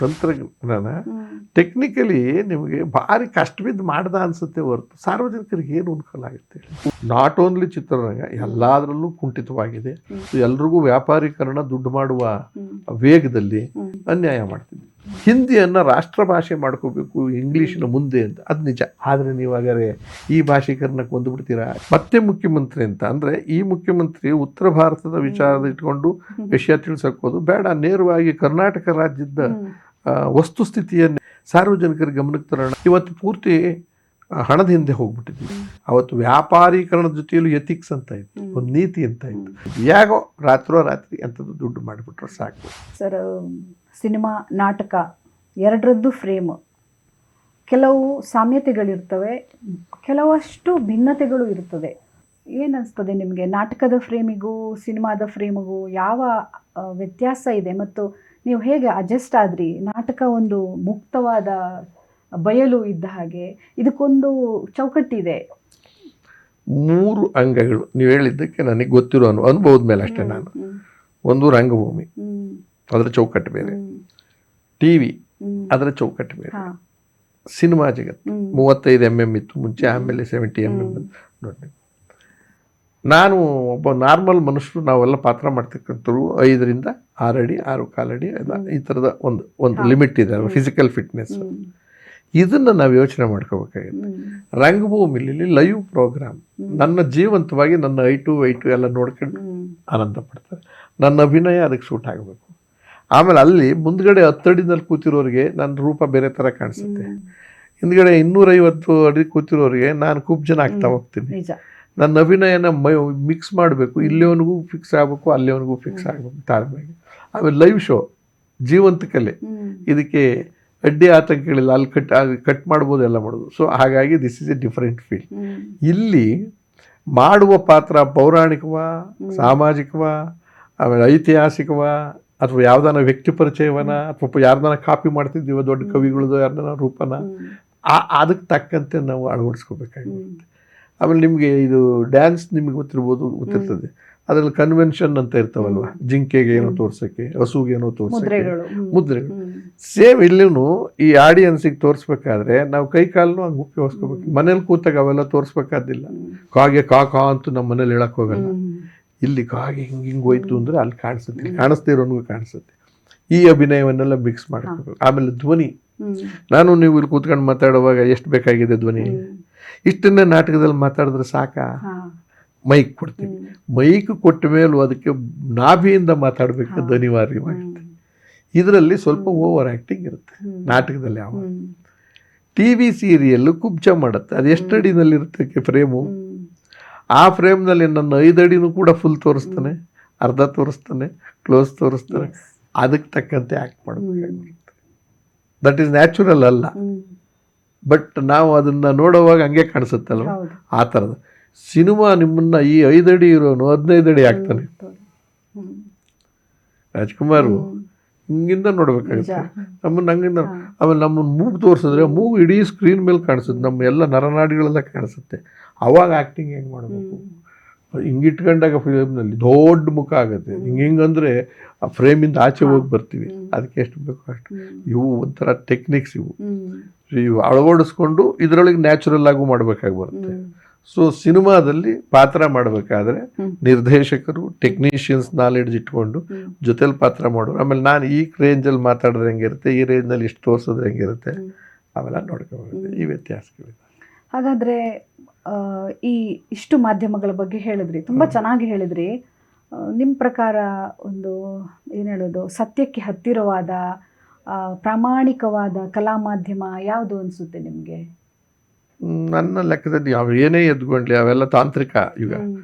ತಂತ್ರಜ್ಞಾನ ಟೆಕ್ನಿಕಲಿ ನಿಮಗೆ ಭಾರಿ ಕಷ್ಟ ಬಿದ್ದು ಮಾಡ್ದ ಅನ್ಸುತ್ತೆ ಹೊರತು ಸಾರ್ವಜನಿಕರಿಗೆ ಏನು ಅನುಕೂಲ ಆಗುತ್ತೆ. ನಾಟ್ ಓನ್ಲಿ ಚಿತ್ರರಂಗ, ಎಲ್ಲದರಲ್ಲೂ ಕುಂಠಿತವಾಗಿದೆ. ಎಲ್ರಿಗೂ ವ್ಯಾಪಾರೀಕರಣ, ದುಡ್ಡು ಮಾಡುವ ವೇಗದಲ್ಲಿ ಅನ್ಯಾಯ ಮಾಡ್ತಿದ್ವಿ. ಹಿಂದಿಯನ್ನು ರಾಷ್ಟ್ರ ಭಾಷೆ ಮಾಡ್ಕೋಬೇಕು ಇಂಗ್ಲೀಷಿನ ಮುಂದೆ ಅಂತ, ಅದು ನಿಜ. ಆದರೆ ನೀವು ಹಾಗಾದ್ರೆ ಈ ಭಾಷೀಕರಣಕ್ಕೆ ಹೊಂದ್ಬಿಡ್ತೀರಾ. ಮತ್ತೆ ಮುಖ್ಯಮಂತ್ರಿ ಅಂತ ಅಂದರೆ ಈ ಮುಖ್ಯಮಂತ್ರಿ ಉತ್ತರ ಭಾರತದ ವಿಚಾರದ ಇಟ್ಕೊಂಡು ವಿಷಯ ತಿಳಿಸೋದು ಬೇಡ, ನೇರವಾಗಿ ಕರ್ನಾಟಕ ರಾಜ್ಯದ ವಸ್ತುಸ್ಥಿತಿಯನ್ನು ಸಾರ್ವಜನಿಕರ ಗಮನಕ್ಕೆ ತರೋಣ. ಇವತ್ತು ಪೂರ್ತಿ ಹಣದ ಹಿಂದೆ ಹೋಗ್ಬಿಟ್ಟಿದ್ವಿ. ಅವತ್ತು ವ್ಯಾಪಾರೀಕರಣದ ಜೊತೆಯಲ್ಲೂ ಎಥಿಕ್ಸ್ ಅಂತ ಇತ್ತು, ಒಂದು ನೀತಿ ಅಂತ ಇತ್ತು. ಯಾಗೋ ರಾತ್ರಿ ಅಂಥದ್ದು ದುಡ್ಡು ಮಾಡಿಬಿಟ್ರೆ ಸಾಕು. ಸರ್, ಸಿನಿಮಾ, ನಾಟಕ ಎರಡರದ್ದು ಫ್ರೇಮ್ ಕೆಲವು ಸಾಮ್ಯತೆಗಳಿರ್ತವೆ, ಕೆಲವಷ್ಟು ಭಿನ್ನತೆಗಳು ಇರ್ತದೆ. ಏನನ್ನಿಸ್ತದೆ ನಿಮಗೆ, ನಾಟಕದ ಫ್ರೇಮಿಗೂ ಸಿನಿಮಾದ ಫ್ರೇಮಿಗೂ ಯಾವ ವ್ಯತ್ಯಾಸ ಇದೆ ಮತ್ತು ನೀವು ಹೇಗೆ ಅಡ್ಜಸ್ಟ್ ಆದ್ರಿ? ನಾಟಕ ಒಂದು ಮುಕ್ತವಾದ ಬಯಲು ಇದ್ದ ಹಾಗೆ, ಇದಕ್ಕೊಂದು ಚೌಕಟ್ಟಿದೆ. 3 ಅಂಗಗಳು ನೀವು ಹೇಳಿದ್ದಕ್ಕೆ ನನಗೆ ಗೊತ್ತಿರೋ ಅನುಭವದ ಮೇಲೆ ಅಷ್ಟೇ. ನಾನು ಒಂದು ರಂಗಭೂಮಿ, ಅದರ ಚೌಕಟ್ಟು ಬೇರೆ. TV ಅದರ ಚೌಕಟ್ಟು ಬೇರೆ. ಸಿನಿಮಾ ಜಗತ್ತು 35 mm ಇತ್ತು ಮುಂಚೆ, ಆಮೇಲೆ 70 mm ನೋಡಿ. ನಾನು ಒಬ್ಬ ನಾರ್ಮಲ್ ಮನುಷ್ಯರು, ನಾವೆಲ್ಲ ಪಾತ್ರ ಮಾಡ್ತಕ್ಕಂಥವ್ರು 5 ರಿಂದ 6 ಅಡಿ 6.25 ಅಡಿ ಎಲ್ಲ ಈ ಥರದ ಒಂದು ಲಿಮಿಟ್ ಇದೆ ಫಿಸಿಕಲ್ ಫಿಟ್ನೆಸ್. ಇದನ್ನು ನಾವು ಯೋಚನೆ ಮಾಡ್ಕೋಬೇಕಾಗುತ್ತೆ. ರಂಗಭೂಮಿಲಿ ಲೈವ್ ಪ್ರೋಗ್ರಾಮ್, ನನ್ನ ಜೀವಂತವಾಗಿ ನನ್ನ ವೈಟು ಎಲ್ಲ ನೋಡ್ಕೊಂಡು ಆನಂದ ಪಡ್ತಾರೆ. ನನ್ನ ಅಭಿನಯ ಅದಕ್ಕೆ ಸೂಟ್ ಆಗಬೇಕು. ಆಮೇಲೆ ಅಲ್ಲಿ ಮುಂದ್ಗಡೆ 10 ಅಡಿನಲ್ಲಿ ಕೂತಿರೋರಿಗೆ ನನ್ನ ರೂಪ ಬೇರೆ ಥರ ಕಾಣಿಸುತ್ತೆ. ಹಿಂದ್ಗಡೆ 250 ಅಡಿ ಕೂತಿರೋರಿಗೆ ನಾನು ಕುಬ್ಜನ ಆಗ್ತಾ ಹೋಗ್ತೀನಿ. ನನ್ನ ಅಭಿನಯನ ಮಿಕ್ಸ್ ಮಾಡಬೇಕು, ಇಲ್ಲಿಯವನಿಗೂ ಫಿಕ್ಸ್ ಆಗಬೇಕು, ಅಲ್ಲಿಯವನಿಗೂ ಫಿಕ್ಸ್ ಆಗಬೇಕು ತಾಳ್ಮೆಗೆ. ಆಮೇಲೆ ಲೈವ್ ಶೋ ಜೀವಂತ ಕಲೆ, ಇದಕ್ಕೆ ಅಡ್ಡಿ ಆತಂಕಗಳಿಲ್ಲ, ಅಲ್ಲಿ ಕಟ್ ಮಾಡ್ಬೋದು, ಎಲ್ಲ ಮಾಡ್ಬೋದು. ಸೊ ಹಾಗಾಗಿ this is A different field. ಇಲ್ಲಿ ಮಾಡುವ ಪಾತ್ರ ಪೌರಾಣಿಕವ, ಸಾಮಾಜಿಕವ, ಆಮೇಲೆ ಐತಿಹಾಸಿಕವ, ಅಥವಾ ಯಾವ್ದಾನ ವ್ಯಕ್ತಿ ಪರಿಚಯವನ, ಅಥವಾ ಯಾರ್ದಾನ ಕಾಪಿ ಮಾಡ್ತಿದ್ದೀವ ದೊಡ್ಡ ಕವಿಗಳದ್ದು ಯಾರ್ದಾನ ರೂಪನ, ಅದಕ್ಕೆ ತಕ್ಕಂತೆ ನಾವು ಅಳವಡಿಸ್ಕೋಬೇಕಾಗಿರುತ್ತೆ. ಆಮೇಲೆ ನಿಮಗೆ ಇದು ಡ್ಯಾನ್ಸ್ ನಿಮಗೆ ಗೊತ್ತಿರ್ತದೆ. ಅದರಲ್ಲಿ ಕನ್ವೆನ್ಷನ್ ಅಂತ ಇರ್ತಾವಲ್ವ, ಜಿಂಕೆಗೆ ಏನೋ ತೋರ್ಸೋಕ್ಕೆ, ಹಸುಗೆ ಏನೋ ತೋರ್ಸೋಕ್ಕೆ ಮುದ್ರೆಗಳು. ಸೇಮ್ ಇಲ್ಲೂ ಈ ಆಡಿಯನ್ಸಿಗೆ ತೋರಿಸ್ಬೇಕಾದ್ರೆ ನಾವು ಕೈ ಕಾಲನ್ನು ಹಂಗೆ ಉಪಯೋಗಿಸ್ಕೋಬೇಕು. ಮನೇಲಿ ಕೂತಾಗ ಅವೆಲ್ಲ ತೋರಿಸ್ಬೇಕಾದಿಲ್ಲ. ಕಾಗೆ ಕಾ ಅಂತೂ ನಮ್ಮ ಮನೇಲಿ ಹೇಳಕ್ ಹೋಗಲ್ಲ. ಇಲ್ಲಿ ಕಾಗೆ ಹಿಂಗೆ ಹೋಯ್ತು ಅಂದರೆ ಅಲ್ಲಿ ಕಾಣಿಸುತ್ತೆ, ಕಾಣಿಸ್ದೇ ಇರೋನಿಗೂ ಕಾಣಿಸುತ್ತೆ. ಈ ಅಭಿನಯವನ್ನೆಲ್ಲ ಮಿಕ್ಸ್ ಮಾಡ್ಕೋಬೇಕು. ಆಮೇಲೆ ಧ್ವನಿ, ನಾನು ನೀವು ಇಲ್ಲಿ ಕೂತ್ಕೊಂಡು ಮಾತಾಡುವಾಗ ಎಷ್ಟು ಬೇಕಾಗಿದೆ ಧ್ವನಿ, ಇಷ್ಟನ್ನೇ ನಾಟಕದಲ್ಲಿ ಮಾತಾಡಿದ್ರೆ ಸಾಕಾ? ಮೈಕ್ ಕೊಡ್ತೀವಿ. ಮೈಕ್ ಕೊಟ್ಟ ಮೇಲೂ ಅದಕ್ಕೆ ನಾಭಿಯಿಂದ ಮಾತಾಡಬೇಕು, ಅನಿವಾರ್ಯವಾಗುತ್ತೆ. ಇದರಲ್ಲಿ ಸ್ವಲ್ಪ ಓವರ್ ಆ್ಯಕ್ಟಿಂಗ್ ಇರುತ್ತೆ ನಾಟಕದಲ್ಲಿ. ಯಾವ TV ಸೀರಿಯಲ್ಲು ಕುಬ್ಜ ಮಾಡುತ್ತೆ. ಅದು ಎಷ್ಟು ಅಡಿನಲ್ಲಿರುತ್ತೆ ಫ್ರೇಮು, ಆ ಫ್ರೇಮ್ನಲ್ಲಿ ನನ್ನ 5 ಅಡಿನೂ ಕೂಡ ಫುಲ್ ತೋರಿಸ್ತಾನೆ, ಅರ್ಧ ತೋರಿಸ್ತಾನೆ, ಕ್ಲೋಸ್ ತೋರಿಸ್ತಾನೆ. ಅದಕ್ಕೆ ತಕ್ಕಂತೆ ಆ್ಯಕ್ಟ್ ಮಾಡಬೇಕಾಗಿರುತ್ತೆ. ದಟ್ ಈಸ್ ನ್ಯಾಚುರಲ್ ಅಲ್ಲ, ಬಟ್ ನಾವು ಅದನ್ನು ನೋಡುವಾಗ ಹಂಗೆ ಕಾಣಿಸುತ್ತಲ್ವ, ಆ ಥರದ. ಸಿನಿಮಾ ನಿಮ್ಮನ್ನ ಈ 5 ಅಡಿ ಇರೋನು 15 ಅಡಿ ಆಗ್ತಾನೆ. ರಾಜ್ಕುಮಾರ್ ಹಿಂಗಿಂದ ನೋಡ್ಬೇಕಾಗುತ್ತೆ ನಮ್ಮನ್ನ, ಹಂಗಿಂದ. ಆಮೇಲೆ ನಮ್ಮನ್ನು ಮೂಗು ತೋರಿಸಿದ್ರೆ ಮೂಗು ಇಡೀ ಸ್ಕ್ರೀನ್ ಮೇಲೆ ಕಾಣಿಸುತ್ತೆ, ನಮ್ಮ ಎಲ್ಲ ನರನಾಡಿಗಳೆಲ್ಲ ಕಾಣಿಸುತ್ತೆ. ಅವಾಗ ಆ್ಯಕ್ಟಿಂಗ್ ಹೆಂಗೆ ಮಾಡಬೇಕು? ಹಿಂಗಿಟ್ಕೊಂಡಾಗ ಫಿಲಮ್ನಲ್ಲಿ ದೊಡ್ಡ ಮುಖ ಆಗುತ್ತೆ. ಹಿಂಗಂದ್ರೆ ಆ ಫ್ರೇಮಿಂದ ಆಚೆ ಹೋಗಿ ಬರ್ತೀವಿ. ಅದಕ್ಕೆ ಎಷ್ಟು ಬೇಕು ಅಷ್ಟು. ಇವು ಒಂಥರ ಟೆಕ್ನಿಕ್ಸ್. ಇವು ಅಳವಡಿಸ್ಕೊಂಡು ಇದರೊಳಗೆ ನ್ಯಾಚುರಲ್ ಆಗು ಮಾಡಬೇಕಾಗಿ ಬರುತ್ತೆ. ಸೊ ಸಿನಿಮಾದಲ್ಲಿ ಪಾತ್ರ ಮಾಡಬೇಕಾದ್ರೆ ನಿರ್ದೇಶಕರು, ಟೆಕ್ನಿಷಿಯನ್ಸ್ ನಾಲೆಡ್ಜ್ ಇಟ್ಕೊಂಡು ಜೊತೆಲಿ ಪಾತ್ರ ಮಾಡೋರು. ಆಮೇಲೆ ನಾನು ಈ ರೇಂಜಲ್ಲಿ ಮಾತಾಡಿದ್ರೆ ಹೆಂಗಿರುತ್ತೆ, ಈ ರೇಂಜಲ್ಲಿ ಇಷ್ಟು ತೋರಿಸಿದ್ರೆ ಹೆಂಗಿರುತ್ತೆ, ಅವೆಲ್ಲ ನೋಡ್ಕೋಬೇಕು. ಈ ವ್ಯತ್ಯಾಸಗಳಿದೆ. ಹಾಗಾದರೆ ಇಷ್ಟು ಮಾಧ್ಯಮಗಳ ಬಗ್ಗೆ ಹೇಳಿದ್ರಿ, ತುಂಬ ಚೆನ್ನಾಗಿ ಹೇಳಿದ್ರಿ. ನಿಮ್ಮ ಪ್ರಕಾರ ಒಂದು ಏನು ಹೇಳೋದು, ಸತ್ಯಕ್ಕೆ ಹತ್ತಿರವಾದ ಪ್ರಾಮಾಣಿಕವಾದ ಕಲಾ ಮಾಧ್ಯಮ ಯಾವುದು ಅನಿಸುತ್ತೆ ನಿಮಗೆ? ನನ್ನ ಲೆಕ್ಕದಲ್ಲಿ ಏನೇ ಎದ್ಕೊಂಡ್ಲಿ ಅವೆಲ್ಲ ತಾಂತ್ರಿಕ ಯುಗ.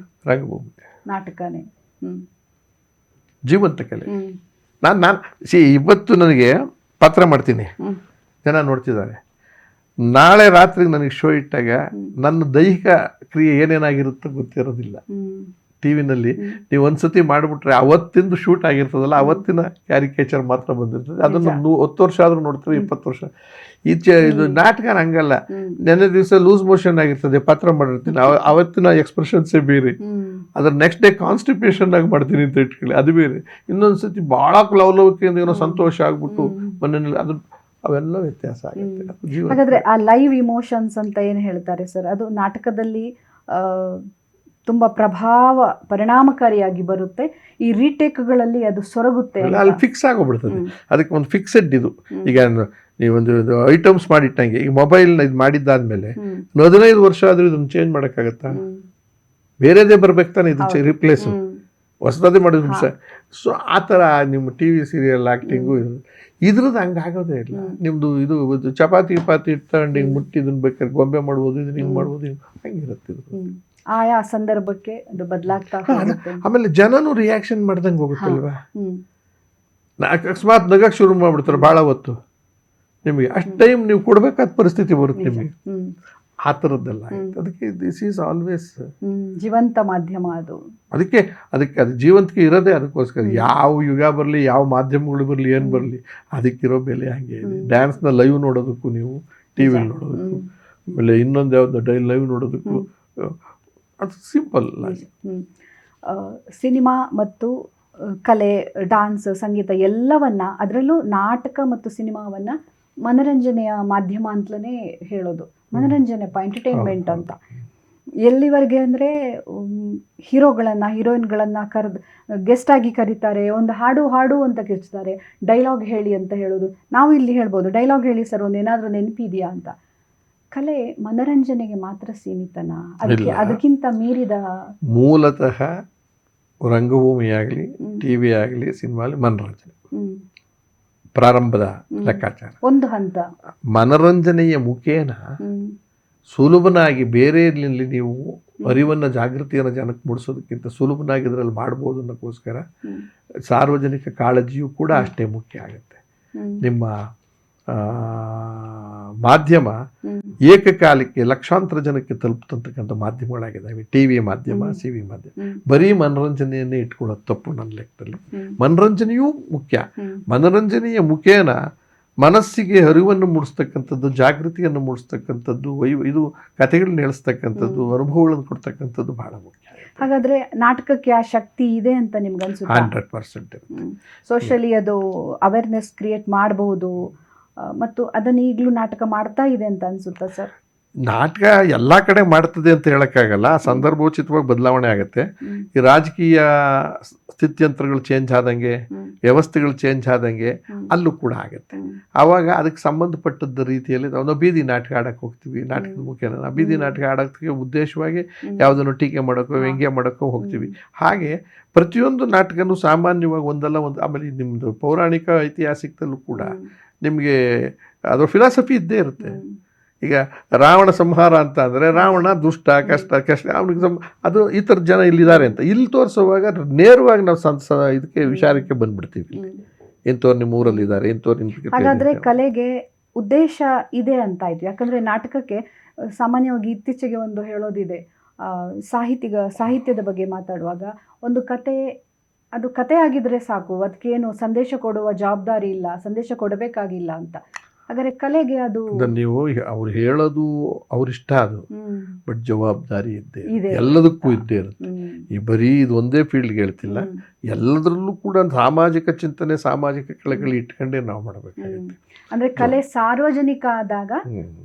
ರಂಗಭೂಮಿ, ನಾಟಕನೇ ಜೀವಂತ ಕಲೆ. ನಾನು ಇವತ್ತು ನನಗೆ ಪಾತ್ರ ಮಾಡ್ತೀನಿ, ಜನ ನೋಡ್ತಿದ್ದಾರೆ. ನಾಳೆ ರಾತ್ರಿ ನನಗೆ ಶೋ ಇಟ್ಟಾಗ ನನ್ನ ದೈಹಿಕ ಕ್ರಿಯೆ ಏನೇನಾಗಿರುತ್ತೋ ಗೊತ್ತಿರೋದಿಲ್ಲ. ಟಿವಿನಲ್ಲಿ ನೀವು ಒಂದ್ಸತಿ ಮಾಡಿಬಿಟ್ರೆ ಅವತ್ತಿಂದು ಶೂಟ್ ಆಗಿರ್ತದಲ್ಲ ಅವತ್ತಿನ ಕ್ಯಾರಿಕೇಚರ್ ಮಾತ್ರ ಬಂದಿರ್ತದೆ. ಅದನ್ನು 10 ವರ್ಷ ಆದ್ರೂ ನೋಡ್ತೀವಿ, 20 ವರ್ಷ. ಇದು ನಾಟಕ ಹಂಗಲ್ಲ. ನೆನ್ನೆ ದಿವಸ ಲೂಸ್ ಮೋಷನ್ ಆಗಿರ್ತದೆ, ಪಾತ್ರ ಮಾಡಿರ್ತೀನಿ, ಅವತ್ತಿನ ಎಕ್ಸ್ಪ್ರೆಷನ್ಸೇ ಬೇರೆ. ಅದ್ರ ನೆಕ್ಸ್ಟ್ ಡೇ ಕಾನ್ಸ್ಟಿಪೇಷನ್ ಆಗಿ ಮಾಡ್ತೀನಿ ಅಂತ ಇಟ್ಕೊಳ್ಳಿ, ಅದು ಬೇರೆ. ಇನ್ನೊಂದ್ಸತಿ ಬಹಳ ಲವಲವಿಕೆಯಿಂದ ಏನೋ ಸಂತೋಷ ಆಗ್ಬಿಟ್ಟು ಮನೆಯಲ್ಲಿ ಅದು ಅವೆಲ್ಲ ವ್ಯತ್ಯಾಸ ಆಗುತ್ತೆ. ಹಾಗಾದ್ರೆ ಆ ಲೈವ್ ಇಮೋಷನ್ಸ್ ಅಂತ ಏನು ಹೇಳ್ತಾರೆ ಸರ್, ಅದು ನಾಟಕದಲ್ಲಿ ತುಂಬಾ ಪರಿಣಾಮಕಾರಿಯಾಗಿ ಬರುತ್ತೆ, ಈ ರೀಟೇಕ್ಗಳಲ್ಲಿ ಅದು ಸೊರಗುತ್ತೆ, ಅಲ್ಲಿ ಫಿಕ್ಸ್ ಆಗೋಗ್ಬಿಡ್ತದೆ. ಅದಕ್ಕೆ ಒಂದು ಫಿಕ್ಸೆಡ್ ಇದು. ಈಗ ನೀವೊಂದು ಐಟಮ್ಸ್ ಮಾಡಿಟ್ಟಂಗೆ ಈಗ ಮೊಬೈಲ್ ಇದು ಮಾಡಿದ್ದಾದ್ಮೇಲೆ 15 ವರ್ಷ ಆದ್ರೂ ಇದನ್ನು ಚೇಂಜ್ ಮಾಡೋಕ್ಕಾಗತ್ತಾ? ಬೇರೆದೇ ಬರ್ಬೇಕು ತಾನೆ, ಇದು ರಿಪ್ಲೇಸ್ ಹೊಸದೇ ಮಾಡಿದ್ರು. ಸೊ ಆ ಥರ ನಿಮ್ಮ ಟಿವಿ ಸೀರಿಯಲ್ ಆ್ಯಕ್ಟಿಂಗು ಇದ್ರದ್ದು ಹಂಗಾಗೋದೇ ಇಲ್ಲ. ನಿಮ್ಮದು ಇದು ಚಪಾತಿ ಇಟ್ಕೊಂಡು ಹಿಂಗೆ ಮುಟ್ಟಿ ಇದನ್ನ ಬೇಕಾದ್ರೆ ಗೊಂಬೆ ಮಾಡ್ಬೋದು, ಇದನ್ನ ಹಿಂಗೆ ಮಾಡ್ಬೋದು, ಹಂಗಿರುತ್ತೆ ಇದು. ಆಯಾ ಸಂದರ್ಭಕ್ಕೆ ಅದು ಬದಲಾಗ್ತಾ ಹೋಗುತ್ತೆ. ಆಮೇಲೆ ಜನನು ರಿಯಾಕ್ಷನ್ ಮಾಡ್ದಂಗೆ ಹೋಗುತ್ತಲ್ವಾ. ಅಕಸ್ಮಾತ್ ನಗಕ್ಕೆ ಶುರು ಮಾಡ್ಬಿಡ್ತಾರೆ ಭಾಳ ಹೊತ್ತು, ನಿಮಗೆ ಅಷ್ಟು ಟೈಮ್ ನೀವು ಕೊಡ್ಬೇಕಾದ ಪರಿಸ್ಥಿತಿ ಬರುತ್ತೆ ನಿಮಗೆ. ಆ ಥರದ್ದೆಲ್ಲ ಅದಕ್ಕೆ ದಿಸ್ ಈಸ್ ಆಲ್ವೇಸ್ ಜೀವಂತ ಮಾಧ್ಯಮ. ಅದಕ್ಕೆ ಅದು ಜೀವಂತಿಕೆ ಇರೋದೇ ಅದಕ್ಕೋಸ್ಕರ. ಯಾವ ಯುಗ ಬರಲಿ, ಯಾವ ಮಾಧ್ಯಮಗಳು ಬರಲಿ, ಏನು ಬರಲಿ, ಅದಕ್ಕಿರೋ ಬೆಲೆ ಹಂಗೆ ಇದೆ. ಡ್ಯಾನ್ಸ್ನ ಲೈವ್ ನೋಡೋದಕ್ಕೂ, ನೀವು ಟಿ ವಿಲಿ ನೋಡೋದಕ್ಕೂ, ಆಮೇಲೆ ಇನ್ನೊಂದು ಯಾವ್ದು ಲೈವ್ ನೋಡೋದಕ್ಕೂ, ಅದು ಸಿಂಪಲ್. ಸಿನಿಮಾ ಮತ್ತು ಕಲೆ, ಡಾನ್ಸ್, ಸಂಗೀತ ಎಲ್ಲವನ್ನ, ಅದರಲ್ಲೂ ನಾಟಕ ಮತ್ತು ಸಿನಿಮಾವನ್ನ ಮನರಂಜನೆಯ ಮಾಧ್ಯಮ ಅಂತಲೇ ಹೇಳೋದು. ಮನರಂಜನೆ ಎಂಟರ್ಟೈನ್ಮೆಂಟ್ ಅಂತ. ಎಲ್ಲಿವರೆಗೆ ಅಂದರೆ ಹೀರೋಯಿನ್ಗಳನ್ನ ಕರೆದು ಗೆಸ್ಟ್ ಆಗಿ ಕರೀತಾರೆ, ಒಂದು ಹಾಡು ಅಂತ ಕಿರ್ಚ್ತಾರೆ, ಡೈಲಾಗ್ ಹೇಳಿ ಅಂತ ಹೇಳೋದು. ನಾವು ಇಲ್ಲಿ ಹೇಳ್ಬೋದು, ಡೈಲಾಗ್ ಹೇಳಿ ಸರ್, ಒಂದು ಏನಾದರೂ ನೆನಪಿದೆಯಾ ಅಂತ. ಕಲೆ ಮನರಂಜನೆಗೆ ಮಾತ್ರ ಸೀಮಿತನಾ? ಅದಕ್ಕಿಂತ ಮೀರಿದ ಮೂಲತಃ ರಂಗಭೂಮಿ ಆಗಲಿ, ಟಿವಿ ಆಗಲಿ, ಸಿನಿಮಾ ಆಗಲಿ ಮನರಂಜನೆ ಪ್ರಾರಂಭದ ಲೆಕ್ಕಾಚಾರ. ಒಂದು ಹಂತ ಮನರಂಜನೆಯ ಮುಖೇನ ಸುಲಭನಾಗಿ ಬೇರೆಯಲ್ಲಿ ನೀವು ಅರಿವನ್ನು, ಜಾಗೃತಿಯನ್ನು ಜನಕ್ಕೆ ಮೂಡಿಸೋದಕ್ಕಿಂತ ಸುಲಭನಾಗಿ ಇದರಲ್ಲಿ ಮಾಡ್ಬೋದು ಅನ್ನೋಕ್ಕೋಸ್ಕರ ಸಾರ್ವಜನಿಕ ಕಾಳಜಿಯೂ ಕೂಡ ಅಷ್ಟೇ ಮುಖ್ಯ ಆಗುತ್ತೆ. ನಿಮ್ಮ ಮಾಧ್ಯಮ ಏಕಕಾಲಕ್ಕೆ ಲಕ್ಷಾಂತರ ಜನಕ್ಕೆ ತಲುಪತಕ್ಕಂಥ ಮಾಧ್ಯಮಗಳಾಗಿದ್ದಾವೆ. ಟಿವಿ ಮಾಧ್ಯಮ, ಸಿವಿ ಮಾಧ್ಯಮ. ಬರೀ ಮನರಂಜನೆಯನ್ನೇ ಇಟ್ಕೊಳ್ಳೋದು ತಪ್ಪು ನನ್ನ ಲೆಕ್ಕದಲ್ಲಿ. ಮನರಂಜನೆಯೂ ಮುಖ್ಯ. ಮನರಂಜನೆಯ ಮುಖೇನ ಮನಸ್ಸಿಗೆ ಅರಿವನ್ನು ಮೂಡಿಸ್ತಕ್ಕಂಥದ್ದು, ಜಾಗೃತಿಯನ್ನು ಮೂಡಿಸ್ತಕ್ಕಂಥದ್ದು, ಇದು ಕಥೆಗಳನ್ನ ಹೇಳಿಸ್ತಕ್ಕಂಥದ್ದು, ಅನುಭವಗಳನ್ನು ಕೊಡ್ತಕ್ಕಂಥದ್ದು ಬಹಳ ಮುಖ್ಯ. ಹಾಗಾದ್ರೆ ನಾಟಕಕ್ಕೆ ಆ ಶಕ್ತಿ ಇದೆ ಅಂತ ನಿಮ್ಗೆ ಅನ್ಸುತ್ತೆ? 100% ಇರುತ್ತೆ. ಸೋಷಿಯಲಿ ಅದು ಅವೇರ್ನೆಸ್ ಕ್ರಿಯೇಟ್ ಮಾಡಬಹುದು, ಮತ್ತು ಅದನ್ನ ಈಗಲೂ ನಾಟಕ ಮಾಡ್ತಾ ಇದೆ ಅಂತ ಅನ್ಸುತ್ತಾ ಸರ್? ನಾಟಕ ಎಲ್ಲ ಕಡೆ ಮಾಡ್ತದೆ ಅಂತ ಹೇಳೋಕ್ಕಾಗಲ್ಲ. ಸಂದರ್ಭೋಚಿತವಾಗಿ ಬದಲಾವಣೆ ಆಗುತ್ತೆ. ಈ ರಾಜಕೀಯ ಸ್ಥಿತ್ಯಂತರಗಳು ಚೇಂಜ್ ಆದಂಗೆ, ವ್ಯವಸ್ಥೆಗಳು ಚೇಂಜ್ ಆದಂಗೆ ಅಲ್ಲೂ ಕೂಡ ಆಗುತ್ತೆ. ಆವಾಗ ಅದಕ್ಕೆ ಸಂಬಂಧಪಟ್ಟದ್ದ ರೀತಿಯಲ್ಲಿ ನಾವು ಬೀದಿ ನಾಟಕ ಆಡಕ್ಕೆ ಹೋಗ್ತೀವಿ. ನಾಟಕದ ಮುಖೇನ ನಾವು ಬೀದಿ ನಾಟಕ ಆಡೋಕ್ಕೆ ಉದ್ದೇಶವಾಗಿ ಯಾವುದನ್ನು ಟೀಕೆ ಮಾಡೋಕ್ಕೋ, ವ್ಯಂಗ್ಯ ಮಾಡೋಕ್ಕೋ ಹೋಗ್ತೀವಿ. ಹಾಗೆ ಪ್ರತಿಯೊಂದು ನಾಟಕನೂ ಸಾಮಾನ್ಯವಾಗಿ ಒಂದಲ್ಲ ಒಂದು. ಆಮೇಲೆ ನಿಮ್ಮದು ಪೌರಾಣಿಕ ಐತಿಹಾಸಿಕದಲ್ಲೂ ಕೂಡ ನಿಮಗೆ ಅದರ ಫಿಲಾಸಫಿ ಇದ್ದೇ ಇರುತ್ತೆ. ಈಗ ರಾವಣ ಸಂಹಾರ ಅಂತ ಅಂದರೆ ರಾವಣ ದುಷ್ಟ, ಕಷ್ಟ ಅವನಿಗೆ ಅದು ಈ ಥರ ಜನ ಇಲ್ಲಿದ್ದಾರೆ ಅಂತ ಇಲ್ಲಿ ತೋರಿಸುವಾಗ ನೇರವಾಗಿ ನಾವು ಇದಕ್ಕೆ ವಿಚಾರಕ್ಕೆ ಬಂದ್ಬಿಡ್ತೀವಿ. ಇಂಥವ್ರು ನಿಮ್ಮ ಊರಲ್ಲಿದ್ದಾರೆ, ಇಂಥವ್ರು. ಹಾಗಾದರೆ ಕಲೆಗೆ ಉದ್ದೇಶ ಇದೆ ಅಂತ ಆಯಿತು. ಯಾಕಂದರೆ ನಾಟಕಕ್ಕೆ ಸಾಮಾನ್ಯವಾಗಿ ಇತ್ತೀಚೆಗೆ ಒಂದು ಹೇಳೋದಿದೆ, ಸಾಹಿತ್ಯದ ಬಗ್ಗೆ ಮಾತಾಡುವಾಗ ಒಂದು ಕತೆ ಅದು ಕತೆ ಆಗಿದ್ರೆ ಸಾಕು, ಅದಕ್ಕೇನು ಸಂದೇಶ ಕೊಡುವ ಜವಾಬ್ದಾರಿ ಇಲ್ಲ, ಸಂದೇಶ ಕೊಡಬೇಕಾಗಿಲ್ಲ ಅಂತ. ಹಾಗಾದ್ರೆ ಕಲೆಗೆ ಅದು ನೀವು ಅವ್ರು ಹೇಳೋದು ಅವ್ರಿಷ್ಟ, ಅದು ಬಟ್ ಜವಾಬ್ದಾರಿ ಇದ್ದೇ ಎಲ್ಲದಕ್ಕೂ ಇದ್ದೇ ಇರುತ್ತೆ. ಈ ಬರೀ ಇದು ಒಂದೇ ಫೀಲ್ಡ್ಗೆ ಹೇಳ್ತಿಲ್ಲ, ಎಲ್ಲದರಲ್ಲೂ ಕೂಡ ಸಾಮಾಜಿಕ ಚಿಂತನೆ, ಸಾಮಾಜಿಕ ಕಲೆಗಳು ಇಟ್ಕೊಂಡೇ ನಾವು ಮಾಡಬೇಕಾಗುತ್ತೆ. ಅಂದ್ರೆ ಕಲೆ ಸಾರ್ವಜನಿಕ ಆದಾಗ